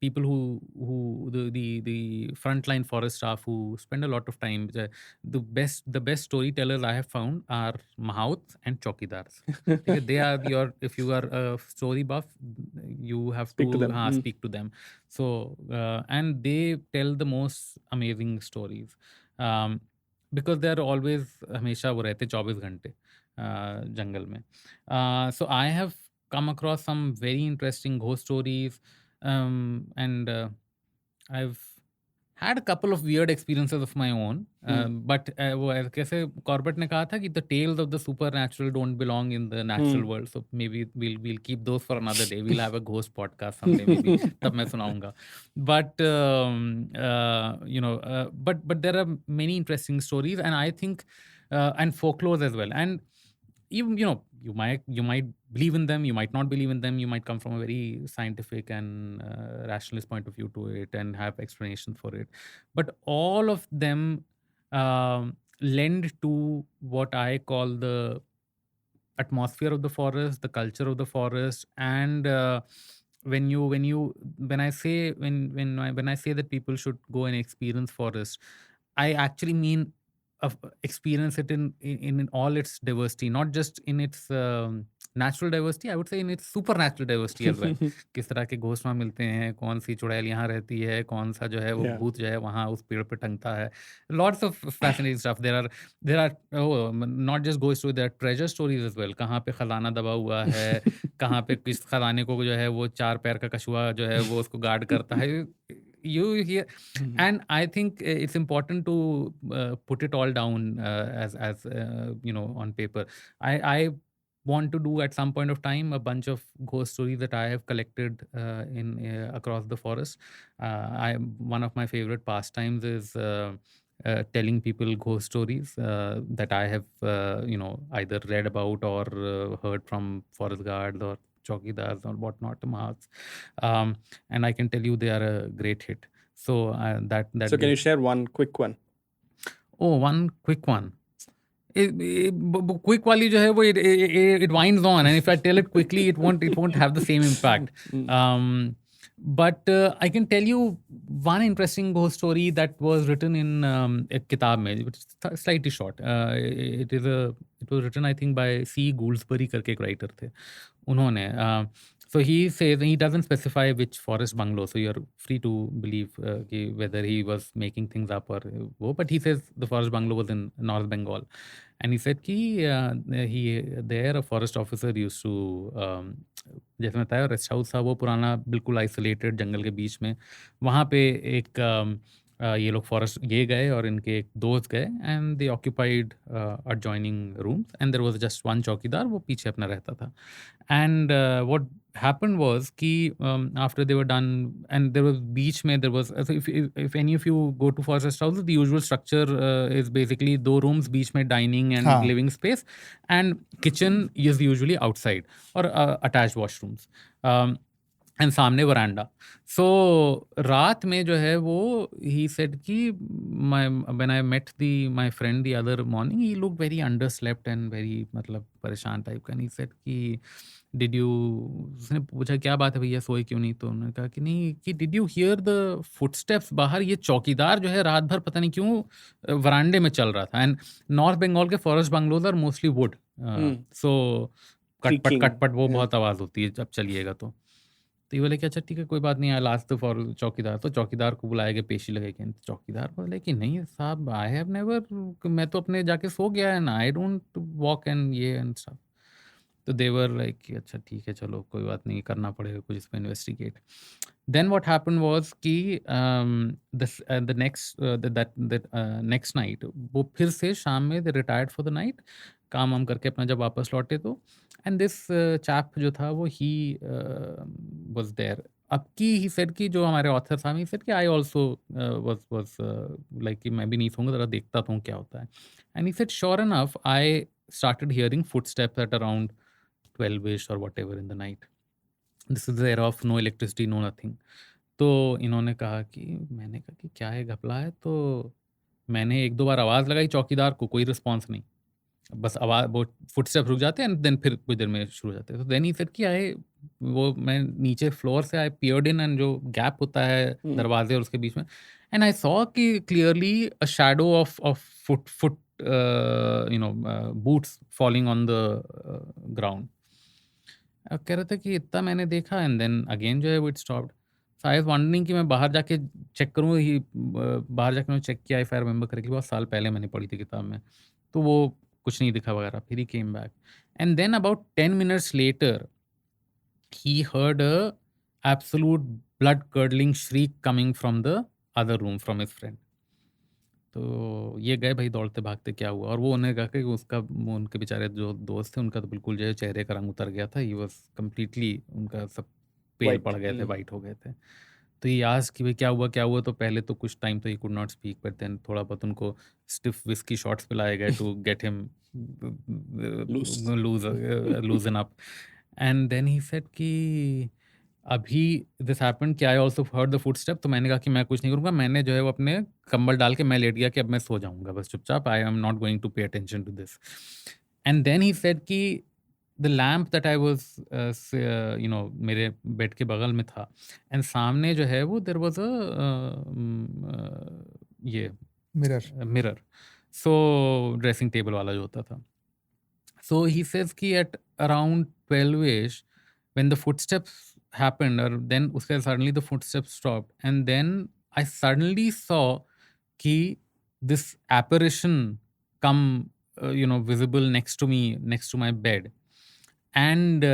people who the frontline forest staff who spend a lot of time. The best storytellers I have found are Mahouts and Chokidars. Okay, they are your, if you are a story buff, you have Speak to to them. Hmm. speak to them. So and they tell the most amazing stories, because they are always हमेशा वो रहते 24 घंटे जंगल में. So I have come across some very interesting ghost stories, and I've had a couple of weird experiences of my own. But वो कैसे Corbett ने कहा था कि the tales of the supernatural don't belong in the natural world. So maybe we'll keep those for another day. We'll have a ghost podcast someday maybe. तब मैं सुनाऊंगा. But but there are many interesting stories, and I think and folklore as well. And even you might believe in them, you might not believe in them, you might come from a very scientific and rationalist point of view to it and have explanations for it, but all of them lend to what I call the atmosphere of the forest, the culture of the forest. And when I say that people should go and experience forest, I actually mean experience it in all its diversity, not just in its natural diversity. I would say in its supernatural diversity as well. किस तरह के ghost वहाँ मिलते हैं, कौन सी चुड़ैल यहाँ रहती है, कौन सा जो है वो Yeah. भूत जो है वहाँ उस पेड़ पे टंगता है. Lots of fascinating stuff. There are not just ghost stories, there are treasure stories as well. कहाँ पे खजाना दबा हुआ है, कहाँ पे किस खजाने को जो है वो 4 पैर का कछुआ जो है वो उसको गार्ड करता है. You hear, and I think it's important to put it all down as on paper. I want to do at some point of time a bunch of ghost stories that I have collected in across the forest. One of my favorite pastimes is telling people ghost stories that I have either read about or heard from forest guards or chowkidars or whatnot, mahats. And I can tell you they are a great hit. So that So can you share one quick one? one quick one. Quick वाली जो है वो it winds on, and if I tell it quickly it won't have the same impact. But I can tell you one interesting ghost story that was written in a kitab में, which is slightly short. It was written I think by C. Gouldsbury करके एक writer थे. उन्होंने so he says, he doesn't specify which forest bungalow, so you're free to believe whether he was making things up or but he says the forest bungalow was in North Bengal. And he said कि there a forest officer used to जैसे मैं बताया rest house था वो पुराना बिल्कुल isolated जंगल के बीच में, वहाँ पे एक ये लोग फॉरेस्ट ये गए और इनके एक दोस्त गए and they occupied adjoining rooms and there was just one chowkidar, वो पीछे अपना रहता था. एंड व्हाट happened was कि after they were done and there was beach में there was so if any of you go to forest houses, the usual structure is basically 2 rooms, बीच में dining and हाँ. living space, and kitchen is usually outside or attached washrooms. And सामने veranda. So रात में जो है वो he said कि when I met my friend the other morning he look very under slept and very मतलब परेशान टाइप का. नहीं सेड कि डिड यू, उसने पूछा क्या बात है भैया सोए क्यों नहीं, तो उन्होंने कहा कि नहीं कि did you here the footsteps बाहर, ये चौकीदार जो है रात भर पता नहीं क्यों वरांडे में चल रहा था. एंड नॉर्थ बंगाल के forest bungalows are mostly wood, so कटपट वो बहुत आवाज़ होती है जब चलिएगा तो ये बोले कि अच्छा ठीक है कोई बात नहीं, लास्ट फॉर चौकीदार. तो चौकीदार को बुलाया गया, पेशी लगेगी. चौकीदार बोले कि नहीं साहब, आई हैव नेवर, मैं तो अपने जाके सो गया है ना, आई डोंट वॉक एंड ये एंड सब. तो देवर लाइक अच्छा ठीक है चलो कोई बात नहीं, करना पड़ेगा कुछ इस पर investigate. Then what happened was कि द नेक्स्ट नाइट वो फिर से शाम में they retired for the night, काम वाम करके अपना जब वापस लौटे तो एंड दिस चैप जो था वो ही वाज देयर. अब की ही सेड कि जो हमारे ऑथर साहब ही सेड कि आई आल्सो वाज लाइक कि मैं भी नहीं सोऊंगा, जरा देखता हूँ क्या होता है. And he said sure enough I started hearing footsteps at around 12ish or whatever in the night. This is the era of no electricity, no nothing. तो इन्होंने कहा कि मैंने कहा कि क्या है घपला है, तो मैंने 1-2 बार आवाज़ लगाई चौकीदार को, कोई रिस्पॉन्स नहीं, बस आवाज़ वो फुटस्टेप रुक जाते हैं एंड देन फिर कुछ देर में शुरू हो जाते हैं. तो देन ही सेड कि वो मैं नीचे फ्लोर से आई पियर्ड इन एंड जो गैप होता है दरवाजे और उसके बीच में, एंड आई सॉ कि clearly a shadow of foot boots falling on the ground. अब कह रहे थे कि इतना मैंने देखा एंड देन अगेन जो है वो it stopped. So I was wondering कि मैं बाहर जाके चेक करूँ. ही बाहर जाके मैंने चेक किया, इफ आई रिमेंबर करेक्टली, बहुत साल पहले मैंने पढ़ी थी किताब में, तो वो कुछ नहीं दिखा वगैरह. फिर he came back and then about 10 minutes later he heard a absolute blood curdling shriek coming from the other room from his friend. तो ये गए भाई दौड़ते भागते क्या हुआ, और वो उन्हें कहा कि उसका उनके बेचारे जो दोस्त थे उनका तो बिल्कुल जो है चेहरे का रंग उतर गया था. ही वॉज कम्प्लीटली, उनका सब पेल पड़ गए थे, वाइट हो गए थे. तो ये आज कि भाई क्या हुआ, तो पहले तो कुछ टाइम तो he could not speak, but then थोड़ा बहुत उनको स्टिफ विस्की शॉट्स पिलाए गए to get him loosen up. And then he said कि अभी दिस हैपेंड कि I also heard the footstep. तो मैंने कहा कि मैं कुछ नहीं करूँगा, मैंने जो है वो अपने कंबल डाल के मैं लेट गया कि अब मैं सो जाऊँगा बस चुपचाप, I am not going to pay attention to this. And then he said कि the lamp that I was मेरे बेड के बगल में था एंड सामने जो है वो देयर वाज ये मिरर, सो ड्रेसिंग टेबल वाला जो होता था. सो ही सेज कि at around 12ish when the footsteps happened, or then uske suddenly the footsteps stopped and then I suddenly saw ki this apparition come visible next to me, next to my bed, and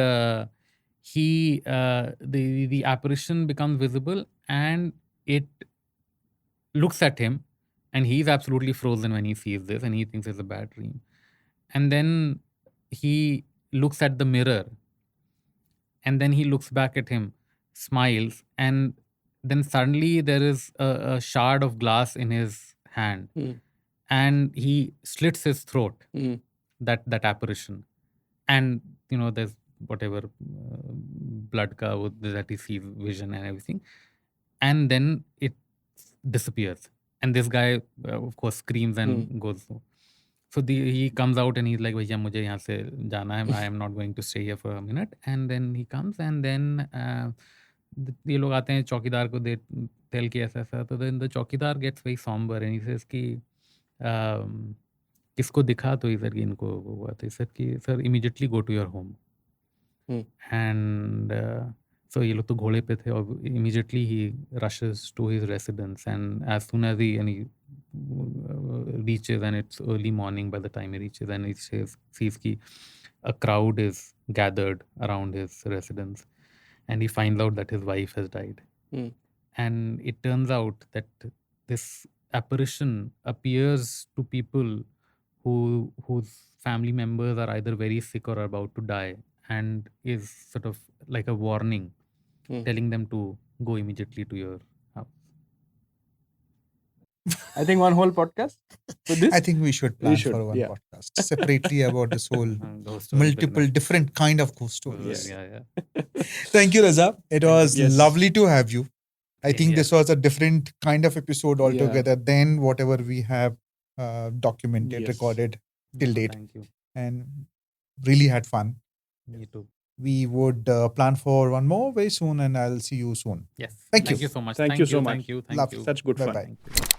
the apparition becomes visible and it looks at him and he's absolutely frozen when he sees this and he thinks it's a bad dream. And then he looks at the mirror, and then he looks back at him, smiles, and then suddenly there is a shard of glass in his hand, and he slits his throat. That apparition, and there's whatever blood ka that he sees, vision and everything, and then it disappears, and this guy of course screams and goes. So he comes out and he's like, भैया मुझे यहाँ से जाना है, I am not going to stay here for a minute. And then he comes, and then ये लोग आते हैं चौकीदार को, they tell कि ऐसा ऐसा. तो then the चौकीदार gets very somber and he says कि किसको दिखा, तो इधर कि इनको हुआ. तो सर कि sir immediately go to your home. And so ये लोग तो घोड़े पे थे, और immediately he rushes to his residence, and as soon as he reaches, and it's early morning by the time he reaches, and he sees कि a crowd is gathered around his residence, and he finds out that his wife has died. And it turns out that this apparition appears to people whose family members are either very sick or are about to die, and is sort of like a warning, telling them to go immediately to your house. I think one whole podcast for this. I think we should plan should, for one yeah. podcast separately about this whole Ghost stories, multiple but different kind of ghost stories. yeah. Thank you, Raza. It was Yes. lovely to have you. I Same think here. this was a different kind of episode altogether than whatever we have documented, Yes. recorded till date, Thank you. and really had fun. Me too. We would plan for one more very soon, and I'll see you soon. Yes. Thank you. so much. Thank you so much. Thank you. Love. you. Such good fun. Bye-bye. Thank you.